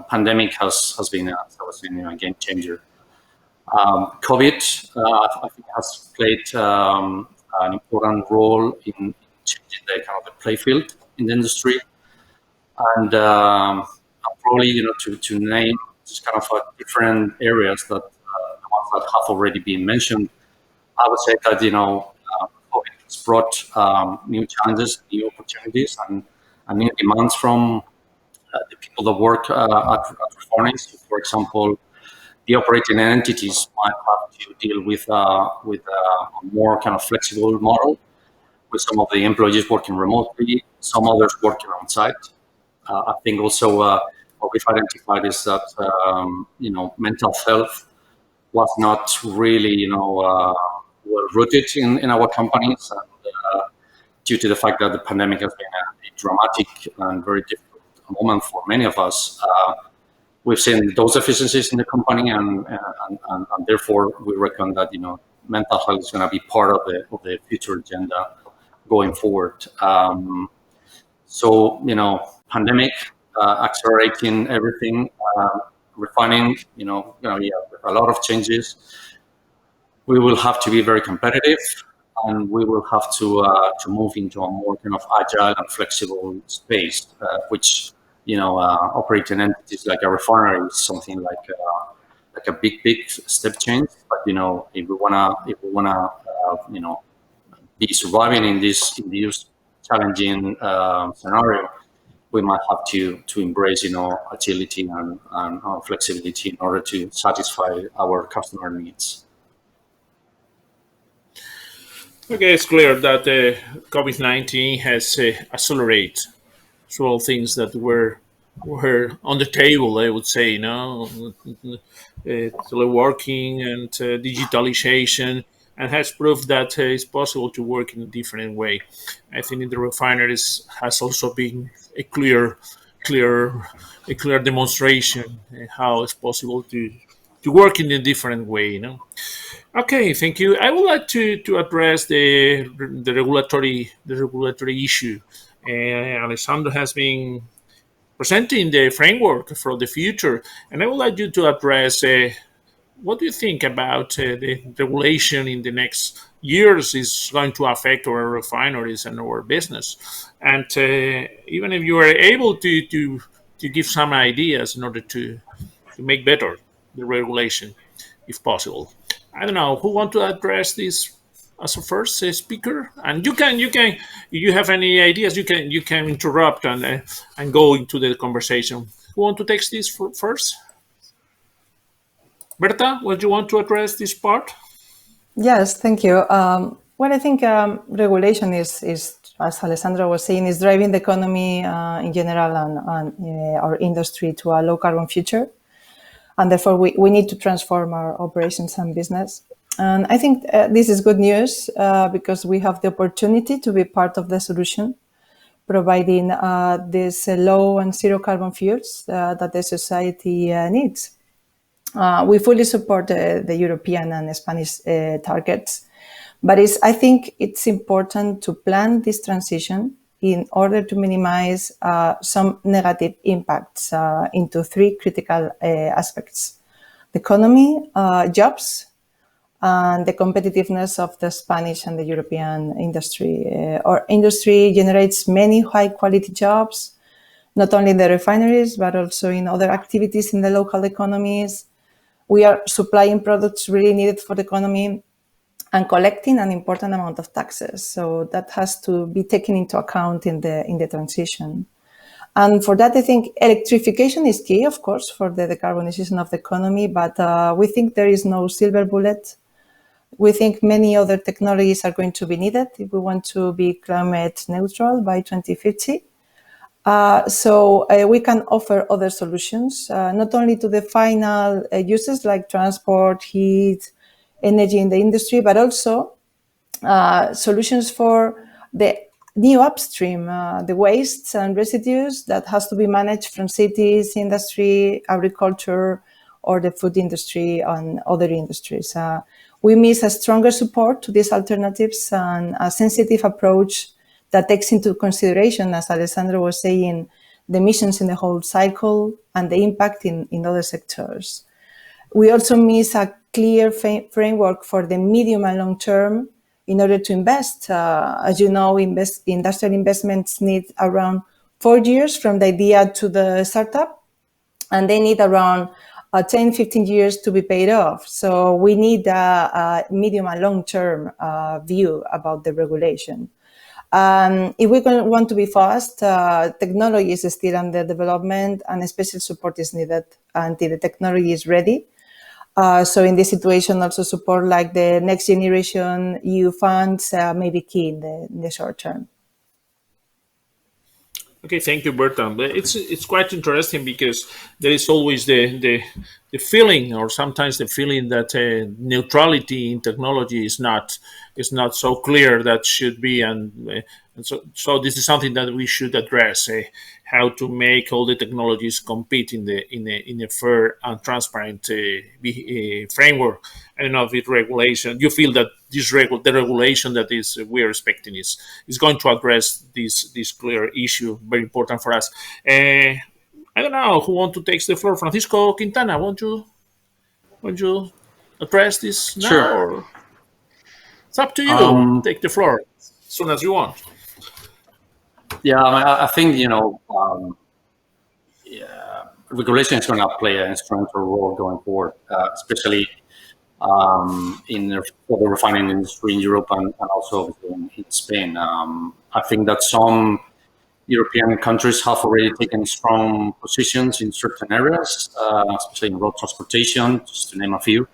pandemic has been a game changer. COVID, I think, has played an important role in changing the kind of the play field in the industry, and probably to name just kind of different areas that the ones that have already been mentioned. I would say that COVID has brought new challenges, new opportunities, and new demands from the people that work at refineries. For example, the operating entities might have to deal with a more kind of flexible model, with some of the employees working remotely, some others working on site. I think also what we've identified is that mental health was not really well rooted in our companies, and due to the fact that the pandemic has been a dramatic and very difficult moment for many of us. We've seen those deficiencies in the company, and therefore we reckon that mental health is going to be part of the future agenda going forward. Pandemic accelerating everything, refining. A lot of changes. We will have to be very competitive, and we will have to move into a more kind of agile and flexible space, which operating entities like a refinery is something like a big step change. But if we wanna be surviving in this challenging scenario, we might have to embrace agility and flexibility in order to satisfy our customer needs. Okay, it's clear that COVID-19 has accelerated several things that were on the table, I would say, teleworking and digitalization, and has proved that it's possible to work in a different way. I think in the refineries has also been a clear demonstration how it's possible to work in a different way. Okay, thank you. I would like to address the regulatory issue. Alessandro has been presenting the framework for the future, and I would like you to address what do you think about the regulation in the next years is going to affect our refineries and our business, and even if you are able to give some ideas in order to make better the regulation, if possible. I don't know who want to address this as a first speaker, and you can if you have any ideas, you can interrupt and go into the conversation. Who want to take this first? Berta, would you want to address this part? Yes, thank you. Well, I think regulation is, as Alessandro was saying, is driving the economy in general and our industry to a low carbon future. And therefore, we need to transform our operations and business. And I think this is good news because we have the opportunity to be part of the solution, providing these low and zero carbon fuels that the society needs. We fully support the European and Spanish targets, but I think it's important to plan this transition in order to minimize some negative impacts into three critical aspects: the economy, jobs, and the competitiveness of the Spanish and the European industry. Our industry generates many high-quality jobs, not only in the refineries, but also in other activities in the local economies. We are supplying products really needed for the economy and collecting an important amount of taxes. So that has to be taken into account in the transition. And for that, I think electrification is key, of course, for the decarbonization of the economy, but we think there is no silver bullet. We think many other technologies are going to be needed if we want to be climate neutral by 2050. So we can offer other solutions, not only to the final uses like transport, heat, energy in the industry, but also solutions for the new upstream, the wastes and residues that has to be managed from cities, industry, agriculture, or the food industry and other industries. We miss a stronger support to these alternatives and a sensitive approach that takes into consideration, as Alessandro was saying, the emissions in the whole cycle and the impact in other sectors. We also miss a clear framework for the medium and long term in order to invest. As you know, industrial investments need around 4 years from the idea to the startup, and they need around 10, 15 years to be paid off. So we need a medium and long term view about the regulation. If we want to be fast, technology is still under development and special support is needed until the technology is ready. So in this situation, also support like the Next Generation EU funds may be key in the short term. Okay, thank you, Berta. But it's quite interesting because there is always the feeling, or sometimes the feeling that neutrality in technology is not so clear that should be, and so this is something that we should address: how to make all the technologies compete in a fair and transparent framework. I don't know if it's regulation. You feel that the regulation that we are expecting is going to address this clear issue, very important for us. I don't know who want to take the floor. Francisco Quintana, want you address this now? Sure. Or? It's up to you. Take the floor as soon as you want. Yeah, I think regulation is going to play an instrumental role going forward, especially for the refining industry in Europe and also in Spain. I think that some European countries have already taken strong positions in certain areas, especially in road transportation, just to name a few.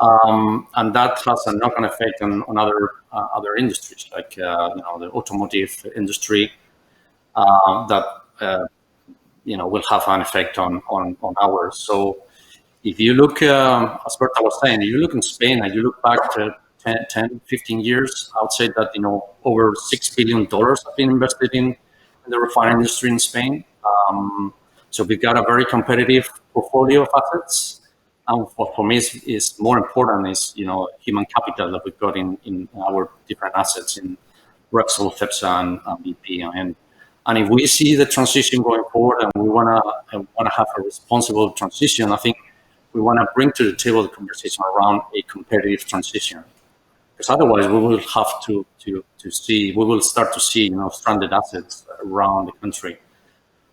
And that has a knock-on effect on other industries, like the automotive industry, that will have an effect on ours. So if you look, as Berta was saying, if you look in Spain and you look back to 10, 15 years, I would say that over $6 billion have been invested in the refining industry in Spain. So we've got a very competitive portfolio of assets. And what for me is more important is human capital that we've got in our different assets in Repsol, Cepsa, and BP. And if we see the transition going forward, and we want to have a responsible transition, I think we want to bring to the table the conversation around a competitive transition. Because otherwise, we will have to see, we will start to see stranded assets around the country.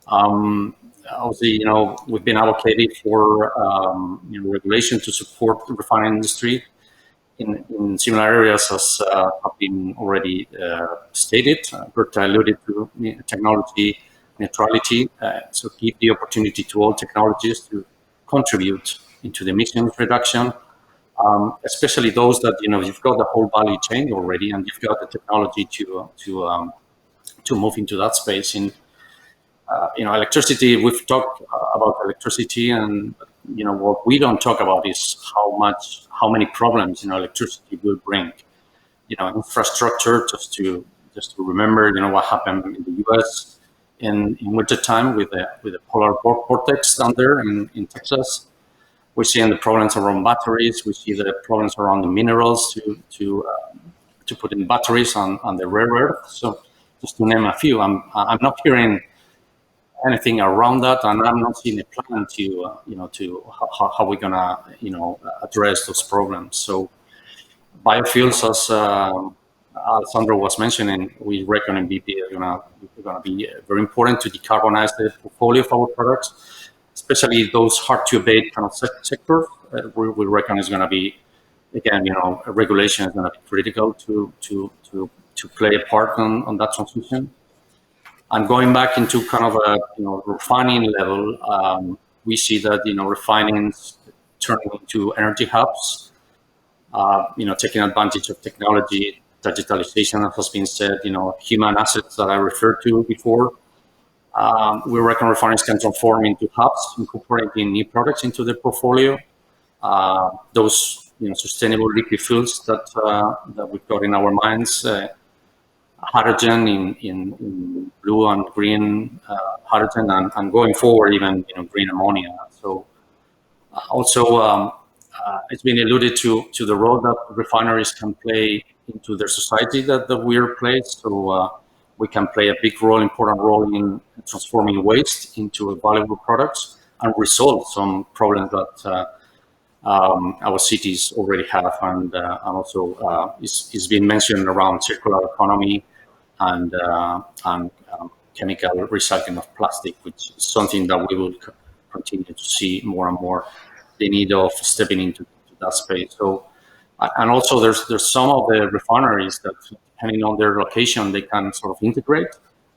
Obviously, we've been advocating for regulation to support the refining industry. in similar areas as have been already stated. Berta alluded to technology neutrality, so give the opportunity to all technologies to contribute into the emissions reduction, especially those that, you know, you've got the whole value chain already and you've got the technology to move into that space. In you know, electricity, we've talked about electricity, and you know, what we don't talk about is how many problems, you know, electricity will bring. You know, infrastructure, just to remember, you know, what happened in the US in wintertime with the polar vortex down there in Texas. We're seeing the problems around batteries. We see the problems around the minerals to put in batteries on the rare earth. So just to name a few, I'm not hearing anything around that, and I'm not seeing a plan to you know, to how we're gonna, you know, address those problems. So biofuels, as Alessandro was mentioning, we reckon in BP are gonna be very important to decarbonize the portfolio of our products, especially those hard to abate kind of sectors. We reckon is gonna be, again, you know, regulation is gonna be critical to play a part on that transition. And going back into kind of a, you know, refining level, we see that, you know, refining's turning into energy hubs, you know, taking advantage of technology, digitalization, as has been said, you know, human assets that I referred to before. We reckon refineries can transform into hubs, incorporating new products into their portfolio. Those, you know, sustainable liquid fuels that we've got in our minds, hydrogen in blue and green hydrogen, and going forward even, you know, green ammonia. So also it's been alluded to the role that refineries can play into their society that we're playing. So we can play a big role, important role in transforming waste into valuable products and resolve some problems that our cities already have, and also it's been mentioned around circular economy and chemical recycling of plastic, which is something that we will continue to see more and more the need of stepping into that space. So, and also there's some of the refineries that, depending on their location, they can sort of integrate.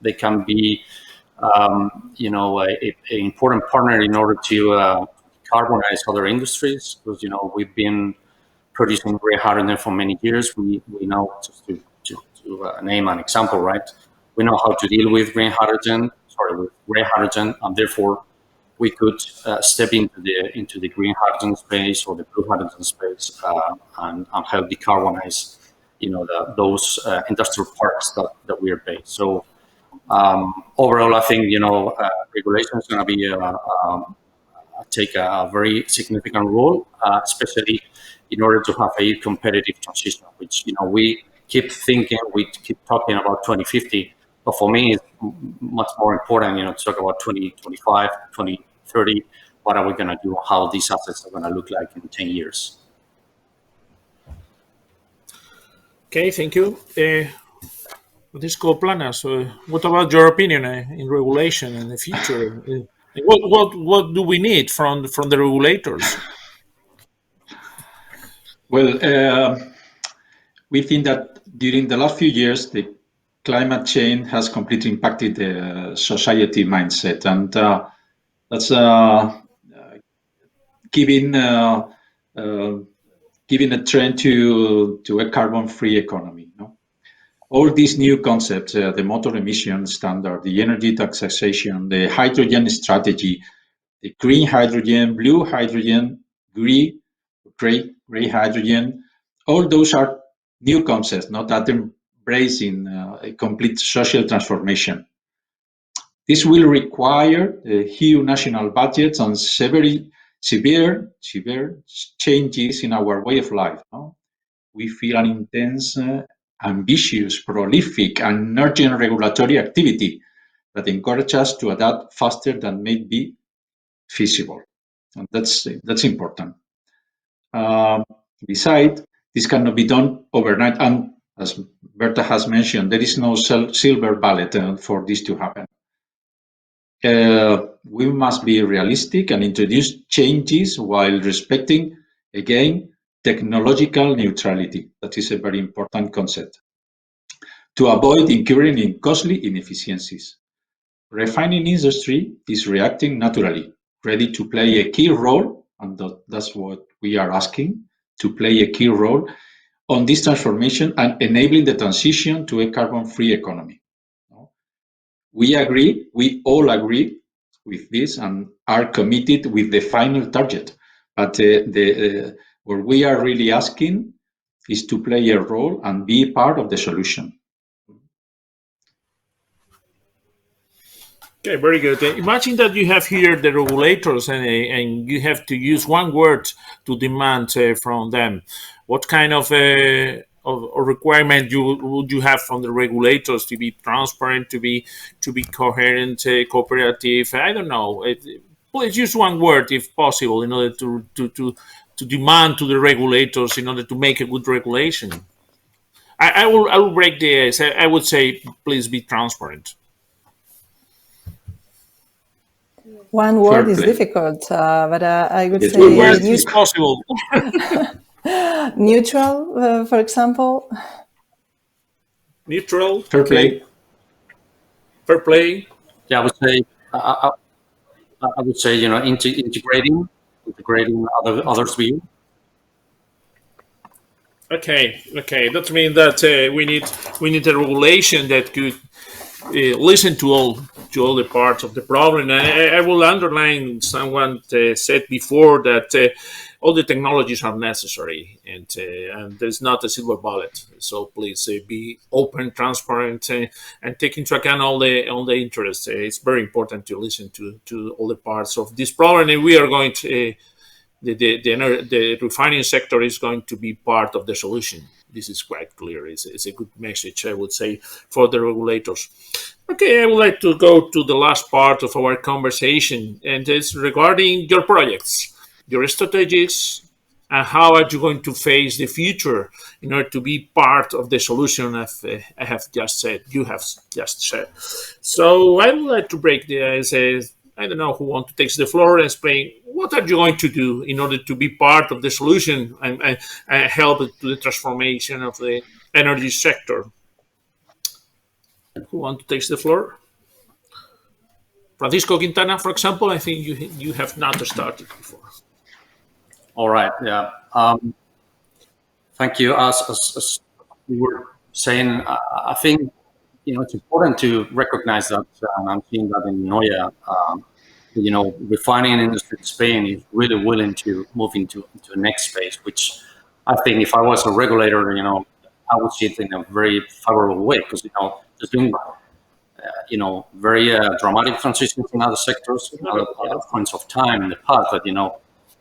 They can be, you know, an important partner in order to decarbonize other industries, because, you know, we've been producing grey hydrogen for many years. We know, just to name an example, right? We know how to deal with grey hydrogen, and therefore we could step into the green hydrogen space or the blue hydrogen space and help decarbonize, you know, those industrial parks that we are based. So overall, I think, you know, regulation is going to be take a very significant role, especially in order to have a competitive transition, which, you know, we keep talking about 2050, but for me it's much more important, you know, to talk about 2025, 2030. What are we going to do? How these assets are going to look like in 10 years? Okay, thank you. Francisco Planas, what about your opinion in regulation in the future? What do we need from the regulators? Well, we think that during the last few years, the climate change has completely impacted the society mindset, and that's giving a trend to a carbon-free economy. No? All these new concepts, the motor emission standard, the energy taxation, the hydrogen strategy, the green hydrogen, blue hydrogen, gray hydrogen, all those are new concepts, not that embracing a complete social transformation. This will require huge national budgets and severe changes in our way of life. No? We feel an intense, ambitious, prolific, and urgent regulatory activity that encourages us to adapt faster than may be feasible. And that's important. Besides, this cannot be done overnight, and as Berta has mentioned, there is no silver bullet for this to happen. We must be realistic and introduce changes while respecting, again, technological neutrality. That is a very important concept. To avoid incurring in costly inefficiencies. Refining industry is reacting naturally, ready to play a key role, and that's what we are asking, to play a key role on this transformation and enabling the transition to a carbon-free economy. We all agree with this and are committed with the final target. But what we are really asking is to play a role and be part of the solution. Okay, very good. Imagine that you have here the regulators and you have to use one word to demand from them. What kind of requirement would you have from the regulators to be transparent, to be coherent, cooperative? I don't know. Please use one word if possible in order to demand to the regulators in order to make a good regulation. I will break the ice. I would say please be transparent. One word is difficult, but I would say one word is possible. Neutral, for example. Neutral. Fair play. Fair play. Yeah, I would say integrating others' view. Okay. That means that we need a regulation that could listen to all the parts of the problem. I will underline someone said before that all the technologies are necessary, and there's not a silver bullet. So please be open, transparent, and take into account all the interests. It's very important to listen to all the parts of this problem, and we are going to. The refining sector is going to be part of the solution. This is quite clear. It's a good message, I would say, for the regulators. Okay, I would like to go to the last part of our conversation, and it's regarding your projects, your strategies, and how are you going to face the future in order to be part of the solution, as I have just said, you have just said. So I would like to break the ice. I don't know who wants to take the floor and explain what are you going to do in order to be part of the solution and help to the transformation of the energy sector. Who wants to take the floor? Francisco Quintana, for example. I think you have not started before. All right. Yeah. Thank you. As you were saying, I think it's important to recognize that, and I'm seeing that in Noya, refining industry in Spain is really willing to move into the next phase, which I think if I was a regulator, I would see it in a very favorable way, because, there's been, very dramatic transitions in other sectors, other points of time in the past that,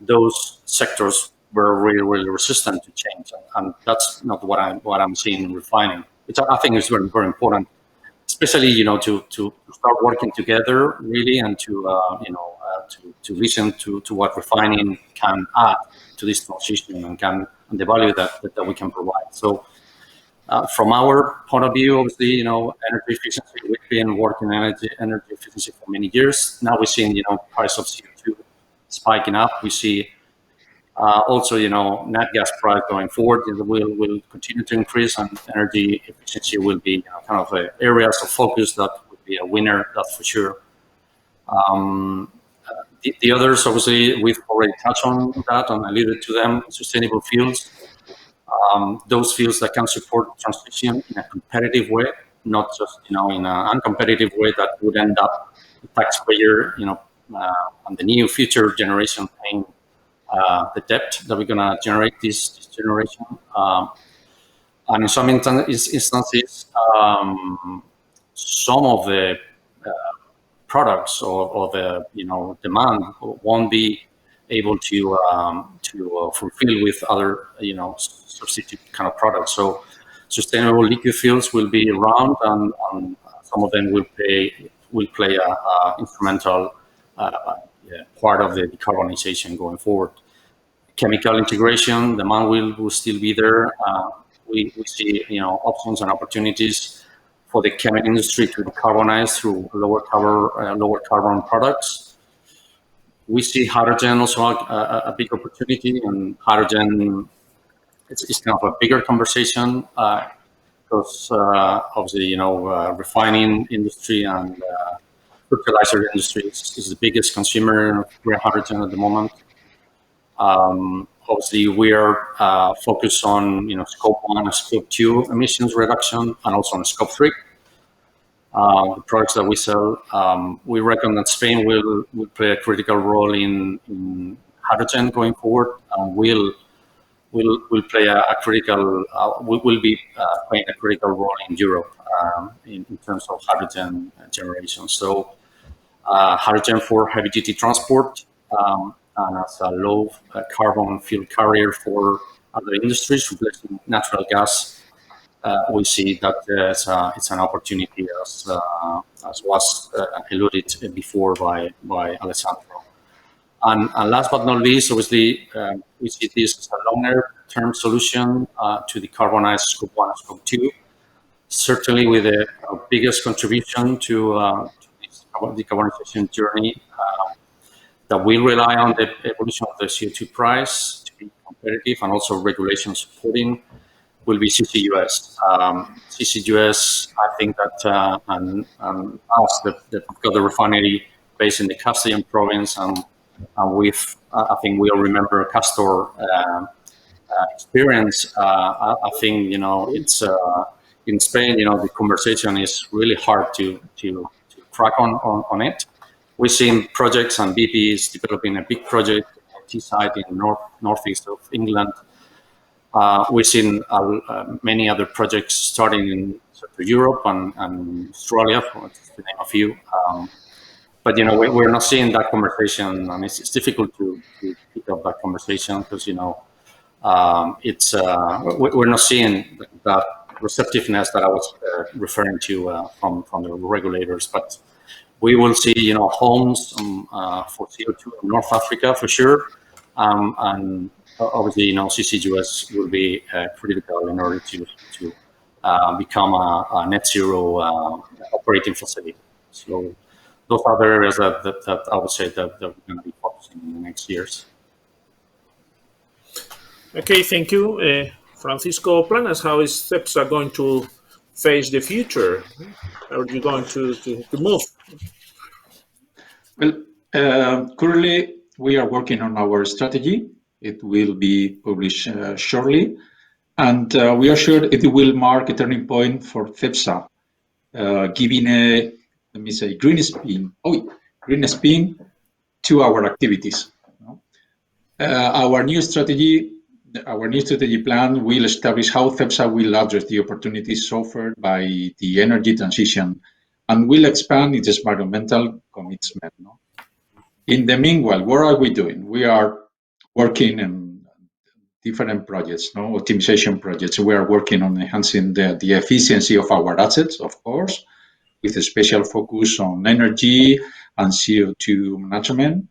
those sectors were really, really resistant to change. And that's not what I'm seeing in refining, which I think is very, very important, especially, to start working together really, and to listen to what refining can add to this transition and the value that we can provide. So from our point of view, obviously, energy efficiency, we've been working on energy efficiency for many years. Now we're seeing, price of CO2 spiking up. We see also, nat gas price going forward will continue to increase, and energy efficiency will be kind of areas of focus that would be a winner, that's for sure. The others, obviously, we've already touched on that and alluded to them. Sustainable fuels, those fuels that can support transition in a competitive way, not just in an uncompetitive way that would end up the taxpayer, and the new future generation paying the debt that we're going to generate this generation. And in some instances, some of the products or the demand won't be able to fulfill with other substitute kind of products. So sustainable liquid fuels will be around, and some of them will play a instrumental part of the decarbonization going forward. Chemical integration, demand will still be there. We see options and opportunities for the chemical industry to decarbonize through lower carbon products. We see hydrogen also a big opportunity, and hydrogen it's kind of a bigger conversation because obviously, refining industry and fertilizer industry is the biggest consumer of green hydrogen at the moment. Obviously, we are focused on scope 1 and scope 2 emissions reduction, and also on scope 3. The products that we sell, we reckon that Spain will play a critical role in hydrogen going forward, and will play a critical will be playing a critical role in Europe in terms of hydrogen generation. So hydrogen for heavy duty transport, and as a low carbon fuel carrier for other industries, replacing natural gas. We see that it's an opportunity, as was alluded before by Alessandro. And last but not least, obviously, we see this as a longer-term solution to decarbonize scope 1 and scope 2. Certainly, with the biggest contribution to this decarbonization journey, that will rely on the evolution of the CO2 price to be competitive, and also regulation supporting, will be CCUS. CCUS, I think that, and us, that got the refinery based in the Castellón province, and with, I think we all remember Castor experience. I think, it's in Spain, the conversation is really hard to crack on it. We've seen projects, and BP is developing a big project at Teesside in northeast of England. We've seen many other projects starting in Central Europe and Australia, to name a few. But we're not seeing that conversation, and it's difficult to pick up that conversation because it's we're not seeing that receptiveness that I was referring to from the regulators. But we will see homes for CO2 in North Africa for sure, and obviously CCUS will be critical in order to become a net zero operating facility. So those are the areas that I would say that we're going to be focusing in the next years. Okay, thank you. Francisco Planas, how is Cepsa going to face the future? How are you going to move? Well, currently we are working on our strategy. It will be published shortly, and we are sure it will mark a turning point for Cepsa, giving a, let me say, green spin to our activities. Our new strategy plan will establish how Cepsa will address the opportunities offered by the energy transition, and will expand its environmental commitment. In the meanwhile, what are we doing? We are working on different projects, optimization projects. We are working on enhancing the efficiency of our assets, of course, with a special focus on energy and CO2 management.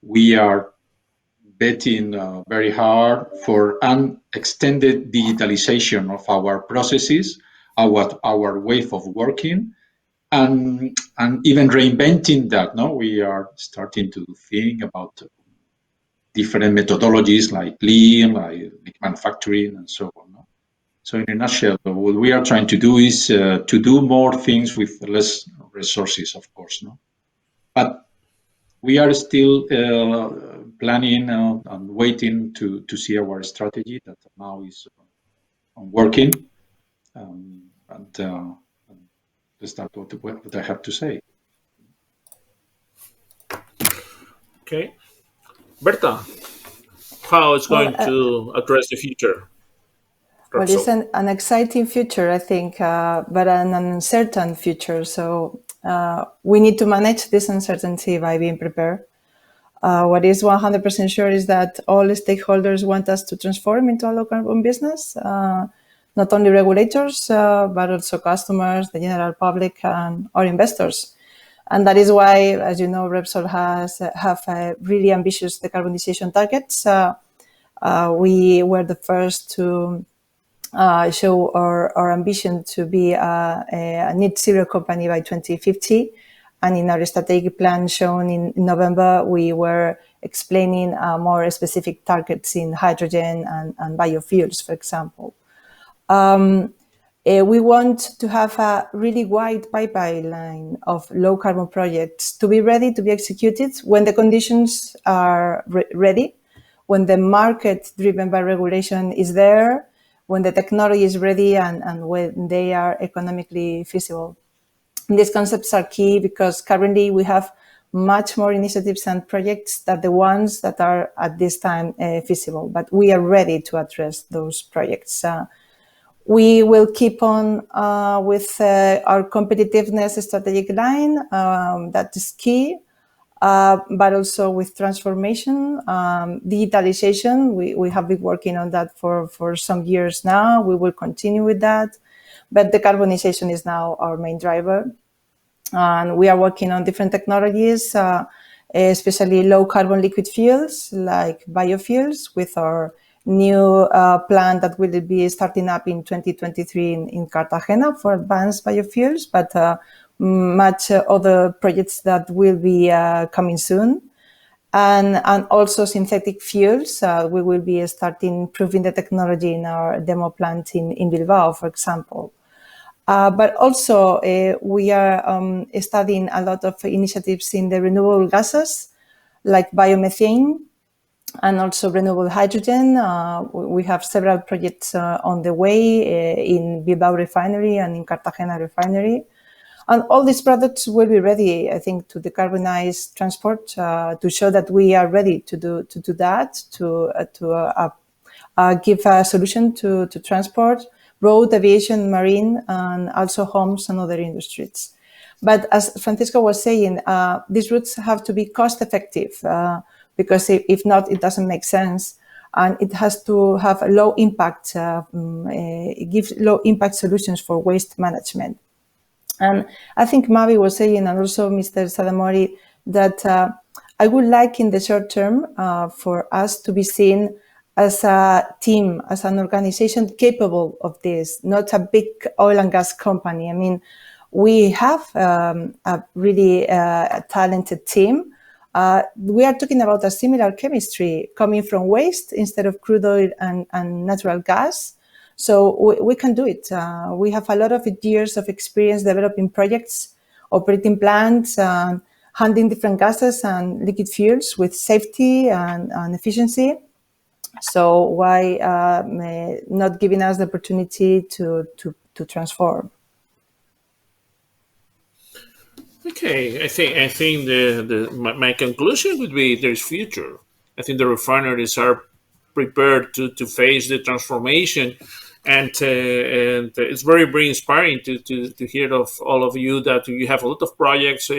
We are betting very hard for an extended digitalization of our processes, our way of working, and even reinventing that. We are starting to think about different methodologies like lean, like manufacturing, and so on. So in a nutshell, what we are trying to do is to do more things with less resources, of course. But we are still planning and waiting to see our strategy that now is working. And that's what I have to say. Okay. Berta, how it's going to address the future? Well, it's an exciting future, I think, but an uncertain future. So we need to manage this uncertainty by being prepared. What is 100% sure is that all stakeholders want us to transform into a low carbon business, not only regulators, but also customers, the general public, and our investors. And that is why, as you know, Repsol have really ambitious decarbonization targets. We were the first to show our ambition to be a net zero company by 2050. And in our strategic plan shown in November, we were explaining more specific targets in hydrogen and biofuels, for example. We want to have a really wide pipeline of low carbon projects to be ready to be executed when the conditions are ready, when the market driven by regulation is there, when the technology is ready, and when they are economically feasible. And these concepts are key because currently we have much more initiatives and projects than the ones that are at this time feasible, but we are ready to address those projects. We will keep on with our competitiveness strategic line, that is key, but also with transformation, digitalization. We have been working on that for some years now. We will continue with that, but decarbonization is now our main driver. And we are working on different technologies, especially low carbon liquid fuels like biofuels with our new plant that will be starting up in 2023 in Cartagena for advanced biofuels, but much other projects that will be coming soon. And also synthetic fuels. We will be starting proving the technology in our demo plant in Bilbao, for example. But also we are studying a lot of initiatives in the renewable gases like biomethane, and also renewable hydrogen. We have several projects on the way in Bilbao refinery and in Cartagena refinery. And all these products will be ready, I think, to decarbonize transport, to show that we are ready to do that, to give a solution to transport, road, aviation, marine, and also homes and other industries. But as Francisco was saying, these routes have to be cost effective, because if not, it doesn't make sense. And it has to have a low impact, it gives low impact solutions for waste management. And I think Mavi was saying, and also Mr. Sadamori, that I would like in the short term for us to be seen as a team, as an organization capable of this, not a big oil and gas company. I mean, we have a really talented team. We are talking about a similar chemistry coming from waste instead of crude oil and natural gas. So we can do it. We have a lot of years of experience developing projects, operating plants, handling different gases and liquid fuels with safety and efficiency. So why not giving us the opportunity to transform? Okay, I think my conclusion would be there's future. I think the refineries are prepared to face the transformation, and it's very inspiring to hear of all of you that you have a lot of projects,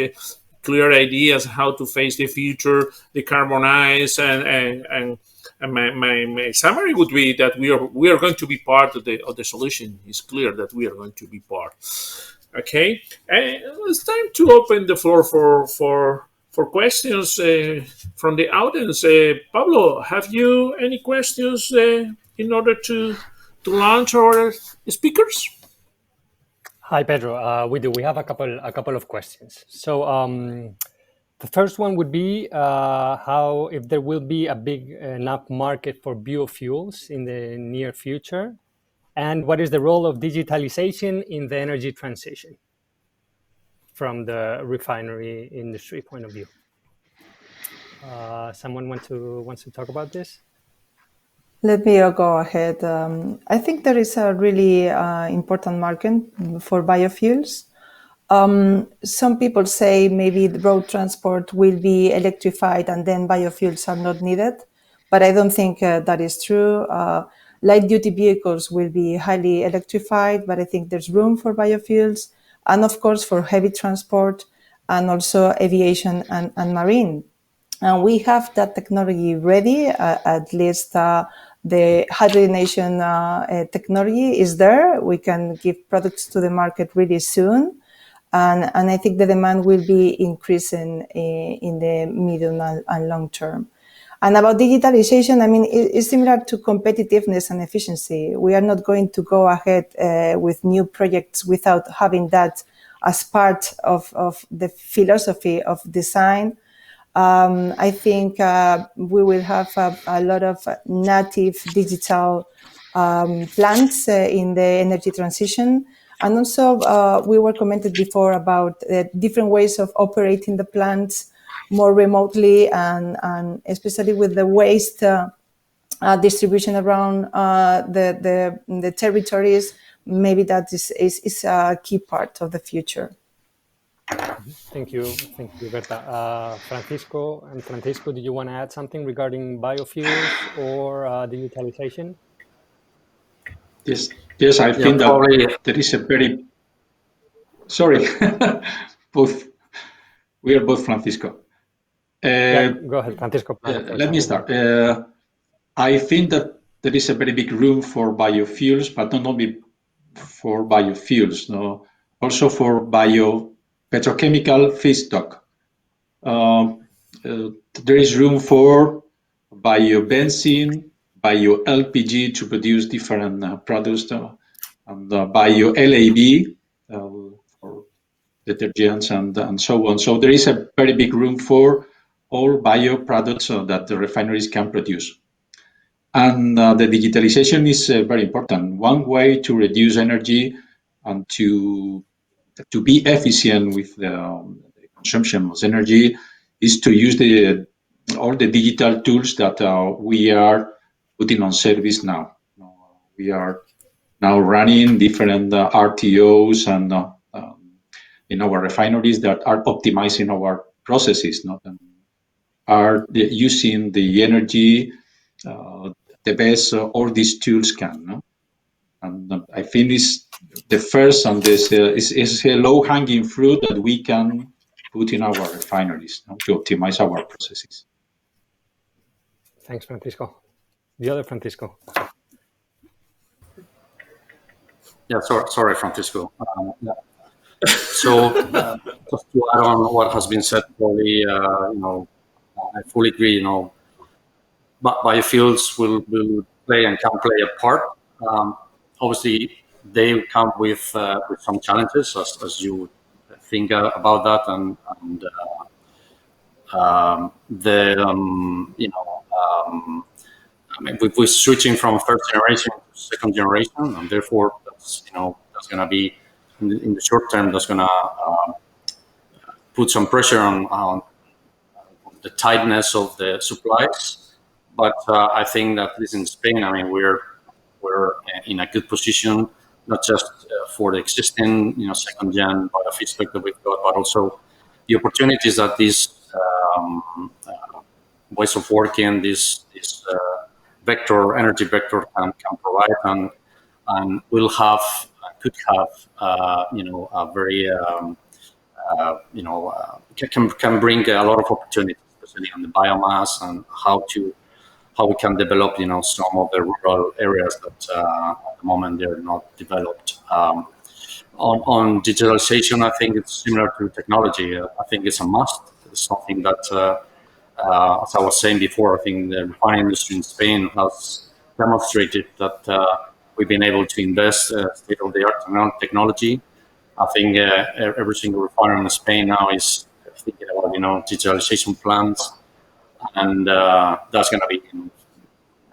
clear ideas how to face the future, decarbonize, and my summary would be that we are going to be part of the solution. It's clear that we are going to be part. Okay, it's time to open the floor for questions from the audience. Pablo, have you any questions in order to launch our speakers? Hi, Pedro. We do. We have a couple of questions. So the first one would be how if there will be a big enough market for biofuels in the near future. And what is the role of digitalization in the energy transition from the refinery industry point of view? Someone wants to talk about this? Let me go ahead. I think there is a really important market for biofuels. Some people say maybe the road transport will be electrified and then biofuels are not needed, but I don't think that is true. Light-duty vehicles will be highly electrified, but I think there's room for biofuels, and of course for heavy transport, and also aviation and marine. And we have that technology ready. At least the hydrogenation technology is there. We can give products to the market really soon, and I think the demand will be increasing in the medium and long term. And about digitalization, I mean, it's similar to competitiveness and efficiency. We are not going to go ahead with new projects without having that as part of the philosophy of design. I think we will have a lot of native digital plants in the energy transition. And also, we were commented before about different ways of operating the plants more remotely, and especially with the waste distribution around the territories. Maybe that is a key part of the future. Thank you, Berta. Francisco, do you want to add something regarding biofuels or digitalization? Yes, I think that there is a very... Sorry, we are both Francisco. Go ahead, Francisco. Let me start. I think that there is a very big room for biofuels, but not only for biofuels, no, also for petrochemical feedstock. There is room for biobenzene, bio-LPG to produce different products, and bio-LAB for detergents and so on. So there is a very big room for all bioproducts that the refineries can produce. And the digitalization is very important. One way to reduce energy and to be efficient with the consumption of energy is to use all the digital tools that we are putting on service now. We are now running different RTOs and in our refineries that are optimizing our processes, and are using the energy the best all these tools can. And I think it's the first, and this is a low-hanging fruit that we can put in our refineries to optimize our processes. Thanks, Francisco. The other Francisco. Yeah, sorry, Francisco. So just to add on what has been said, probably, I fully agree. Biofuels will play and can play a part. Obviously, they come with some challenges as you think about that, and we're switching from first generation to second generation, and therefore that's going to be in the short term, that's going to put some pressure on the tightness of the supplies. But I think that at least in Spain, we're in a good position, not just for the existing second gen feedstock that we've got, but also the opportunities that these ways of working, this energy vector can provide, and could have a very can bring a lot of opportunities, especially on the biomass, and how we can develop some of the rural areas that at the moment they're not developed. On digitalization, I think it's similar to technology. I think it's a must. It's something that, as I was saying before, I think the refining industry in Spain has demonstrated that we've been able to invest state-of-the-art technology. I think every single refiner in Spain now is thinking about digitalization plans, and that's going to be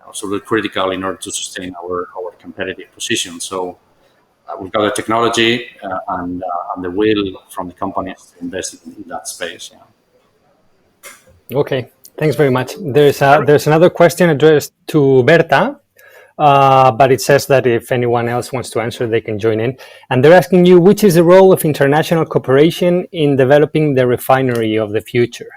absolutely critical in order to sustain our competitive position. So we've got the technology and the will from the companies to invest in that space. Okay, thanks very much. There's another question addressed to Berta, but it says that if anyone else wants to answer, they can join in. And they're asking you, which is the role of international cooperation in developing the refinery of the future?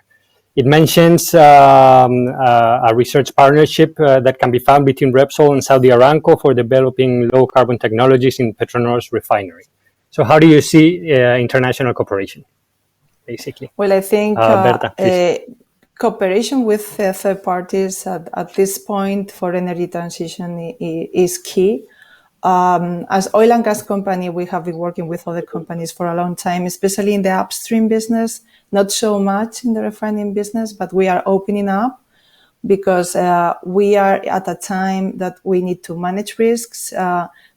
It mentions a research partnership that can be found between Repsol and Saudi Aramco for developing low-carbon technologies in Petronor's refinery. So how do you see international cooperation, basically? Well, I think Berta, cooperation with third parties at this point for energy transition is key. As oil and gas company, we have been working with other companies for a long time, especially in the upstream business, not so much in the refining business, but we are opening up because we are at a time that we need to manage risks,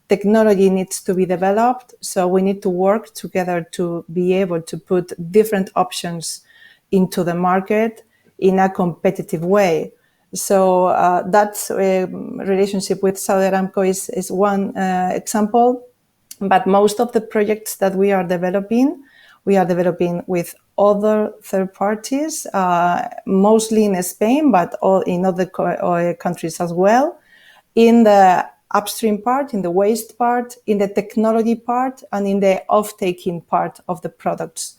technology needs to be developed. So we need to work together to be able to put different options into the market in a competitive way. So that relationship with Saudi Aramco is one example. But most of the projects that we are developing with other third parties, mostly in Spain, but in other countries as well, in the upstream part, in the waste part, in the technology part, and in the off-taking part of the products.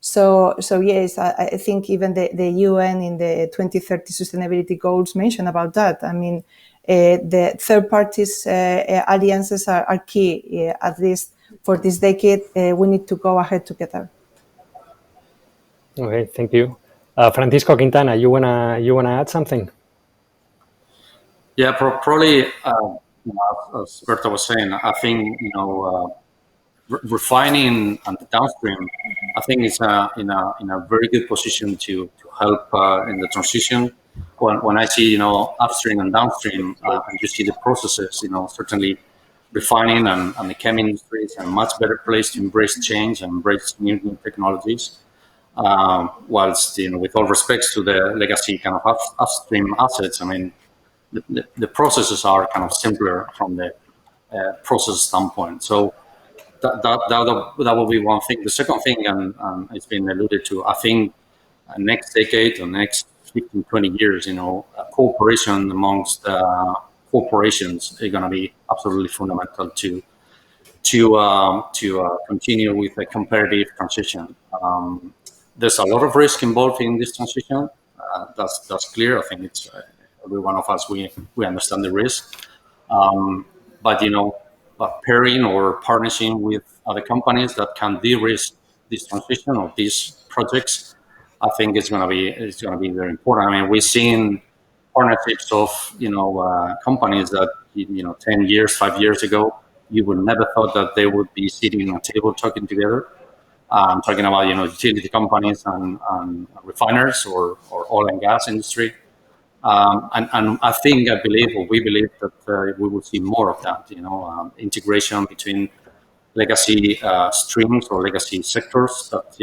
So yes, I think even the UN in the 2030 sustainability goals mention about that. I mean, the third parties alliances are key, at least for this decade. We need to go ahead together. Okay, thank you. Francisco Quintana, you wanna add something? Yeah, probably. As Berta was saying, I think refining and the downstream, I think it's in a very good position to help in the transition. When I see upstream and downstream, and you see the processes, certainly refining and the chem industry is a much better place to embrace change and embrace new technologies. Whilst with all respects to the legacy kind of upstream assets, I mean the processes are kind of simpler from the process standpoint. So that will be one thing. The second thing, and it's been alluded to, I think next decade or next 15, 20 years, cooperation amongst corporations is going to be absolutely fundamental to continue with a competitive transition. There's a lot of risk involved in this transition. That's clear. I think it's every one of us, we understand the risk. But pairing or partnering with other companies that can de-risk this transition or these projects, I think it's going to be very important. I mean, we've seen partnerships of companies that 10 years, 5 years ago, you would never thought that they would be sitting on a table talking together. Talking about utility companies and refiners or oil and gas industry. And we believe that we will see more of that, integration between legacy streams or legacy sectors that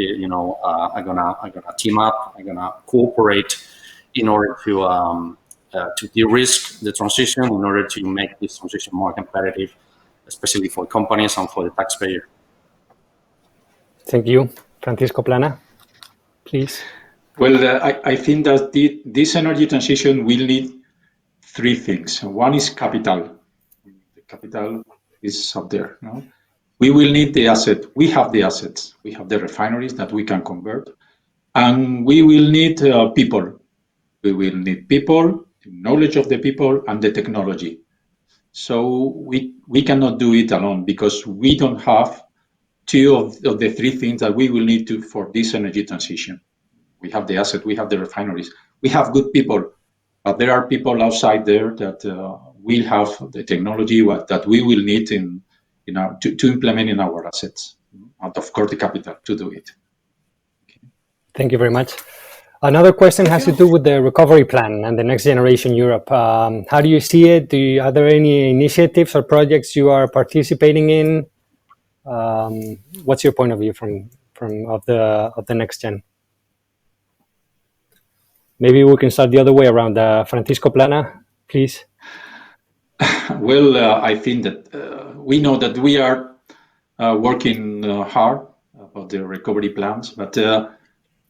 are gonna team up, are gonna cooperate in order to de-risk the transition, in order to make this transition more competitive, especially for companies and for the taxpayer. Thank you, Francisco Plana, please. Well, I think that this energy transition will need three things. One is capital. The capital is up there. No? We will need the asset. We have the assets. We have the refineries that we can convert. And we will need people. We will need people, knowledge of the people, and the technology. So we cannot do it alone because we don't have two of the three things that we will need to for this energy transition. We have the asset, we have the refineries, we have good people, but there are people outside there that will have the technology that we will need to implement in our assets, and of course the capital to do it. Okay. Thank you very much. Another question has to do with the recovery plan and the Next Generation Europe. How do you see it? Are there any initiatives or projects you are participating in? What's your point of view of the Next Gen? Maybe we can start the other way around. Francisco Plana, please. Well, I think that we know that we are working hard about the recovery plans, but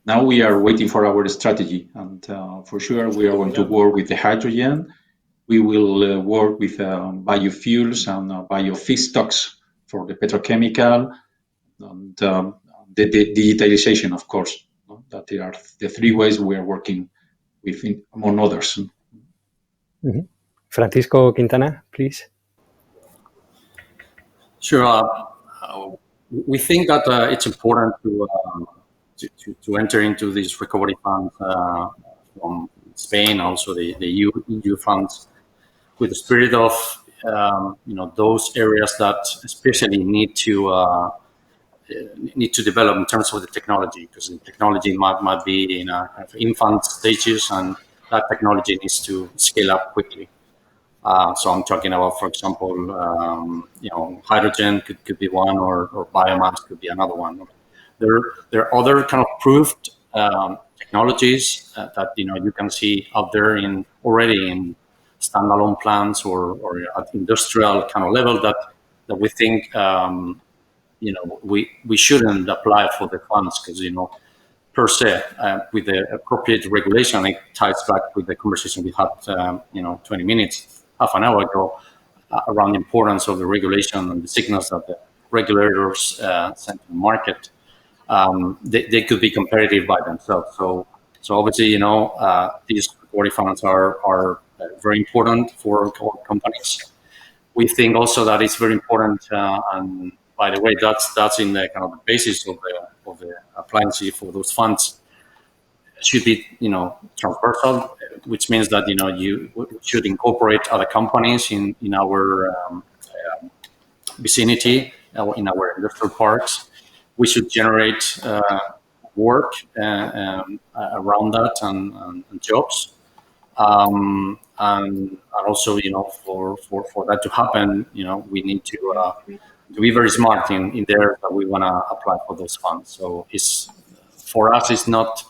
now we are waiting for our strategy. And for sure, we are going to work with the hydrogen. We will work with biofuels and biofeedstocks for the petrochemical, and the digitalization, of course. That they are the three ways we are working with, among others. Mm-hmm. Francisco Quintana, please. Sure. We think that it's important to enter into these recovery funds from Spain, also the EU funds, with the spirit of those areas that especially need to develop in terms of the technology, because the technology might be in a kind of infant stages, and that technology needs to scale up quickly. So I'm talking about, for example, hydrogen could be one, or biomass could be another one. There are other kind of proved technologies that you can see out there already in standalone plants or at industrial kind of level that we think we shouldn't apply for the funds, because per se with the appropriate regulation, it ties back with the conversation we had 20 minutes, half an hour ago, around the importance of the regulation and the signals that the regulators send to the market. They could be competitive by themselves. So obviously, these equity funds are very important for companies. We think also that it's very important, and by the way, that's in the kind of the basis of the appliancy for those funds. It should be transversal, which means that you should incorporate other companies in our vicinity, in our industrial parks. We should generate work around that and jobs. And also, for that to happen, we need to be very smart in there that we want to apply for those funds. So for us, it's not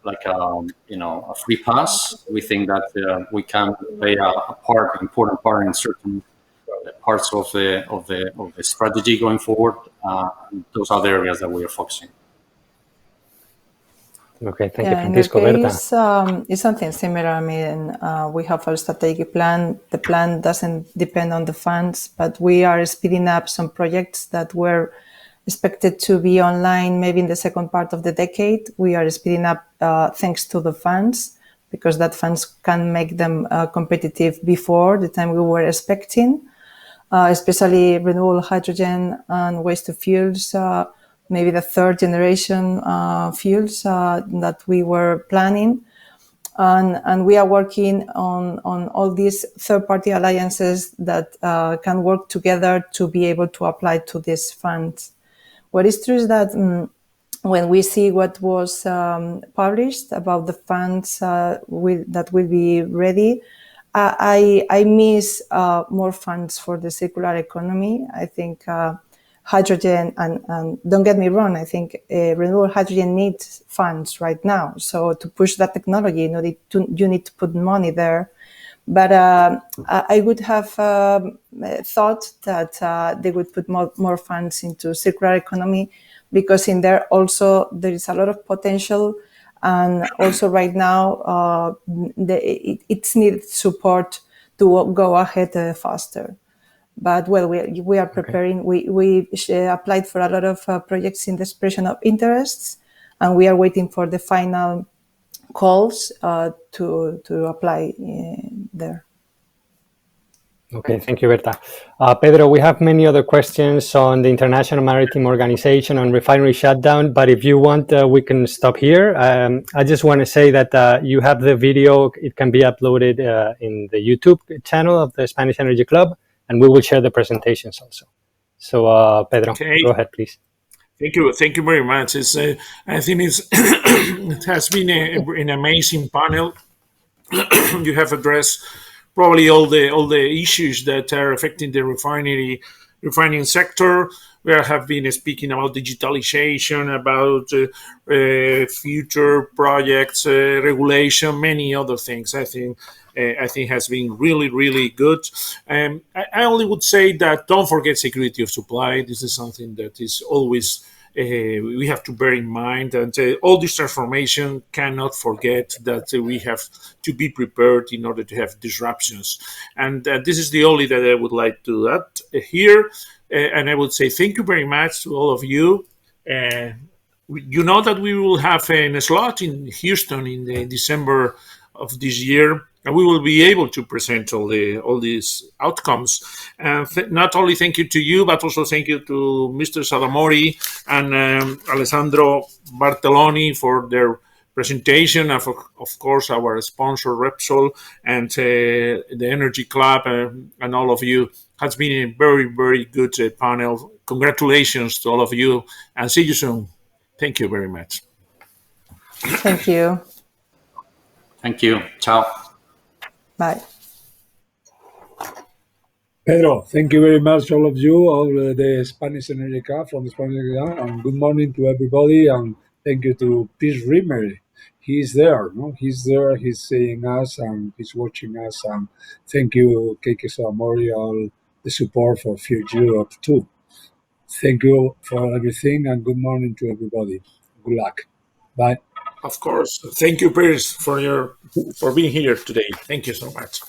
like a free pass. We think that we can play an important part in certain parts of the strategy going forward. Those are the areas that we are focusing. Okay, thank you, Francisco. Berta. It's something similar. I mean, we have a strategic plan. The plan doesn't depend on the funds, but we are speeding up some projects that were expected to be online maybe in the second part of the decade. We are speeding up thanks to the funds, because that funds can make them competitive before the time we were expecting, especially renewable hydrogen and waste to fuels, maybe the third generation fuels that we were planning. And we are working on all these third-party alliances that can work together to be able to apply to these funds. What is true is that when we see what was published about the funds that will be ready, I miss more funds for the circular economy. I think hydrogen, and don't get me wrong, I think renewable hydrogen needs funds right now. So to push that technology, you need to put money there. But I would have thought that they would put more funds into circular economy, because in there also there is a lot of potential, and also right now it's needed support to go ahead faster. But well, we are preparing. Okay. We applied for a lot of projects in the expression of interests, and we are waiting for the final calls to apply there. Okay, thank you, Berta. Pedro, we have many other questions on the International Maritime Organization and refinery shutdown, but if you want, we can stop here. I just want to say that you have the video. It can be uploaded in the YouTube channel of the Spanish Energy Club, and we will share the presentations also. So, Pedro, go ahead, please. Thank you very much. I think it has been an amazing panel. You have addressed probably all the issues that are affecting the refining sector. We have been speaking about digitalization, about future projects, regulation, many other things. I think has been really, really good. I only would say that don't forget security of supply. This is something that is always we have to bear in mind, and all this transformation cannot forget that we have to be prepared in order to have disruptions. And this is the only that I would like to add here. And I would say thank you very much to all of you. You know that we will have a slot in Houston in December of this year, and we will be able to present all these outcomes. Not only thank you to you, but also thank you to Mr. Sadamori and Alessandro Bartelloni for their presentation. Of course, our sponsor Repsol and the Energy Club and all of you. Has been a very, very good panel. Congratulations to all of you, and see you soon. Thank you very much. Thank you. Thank you. Ciao. Bye. Pedro, thank you very much, all of you, all the Spanish Energy Club from the Spanish Energy Club, and good morning to everybody, and thank you to Riemer. He's there, no? He's there, he's seeing us, and he's watching us, and thank you, Keisuke Sadamori, all the support for Fuelseurope too. Thank you for everything, and good morning to everybody. Good luck. Bye. Of course. Thank you, Piers, for being here today. Thank you so much.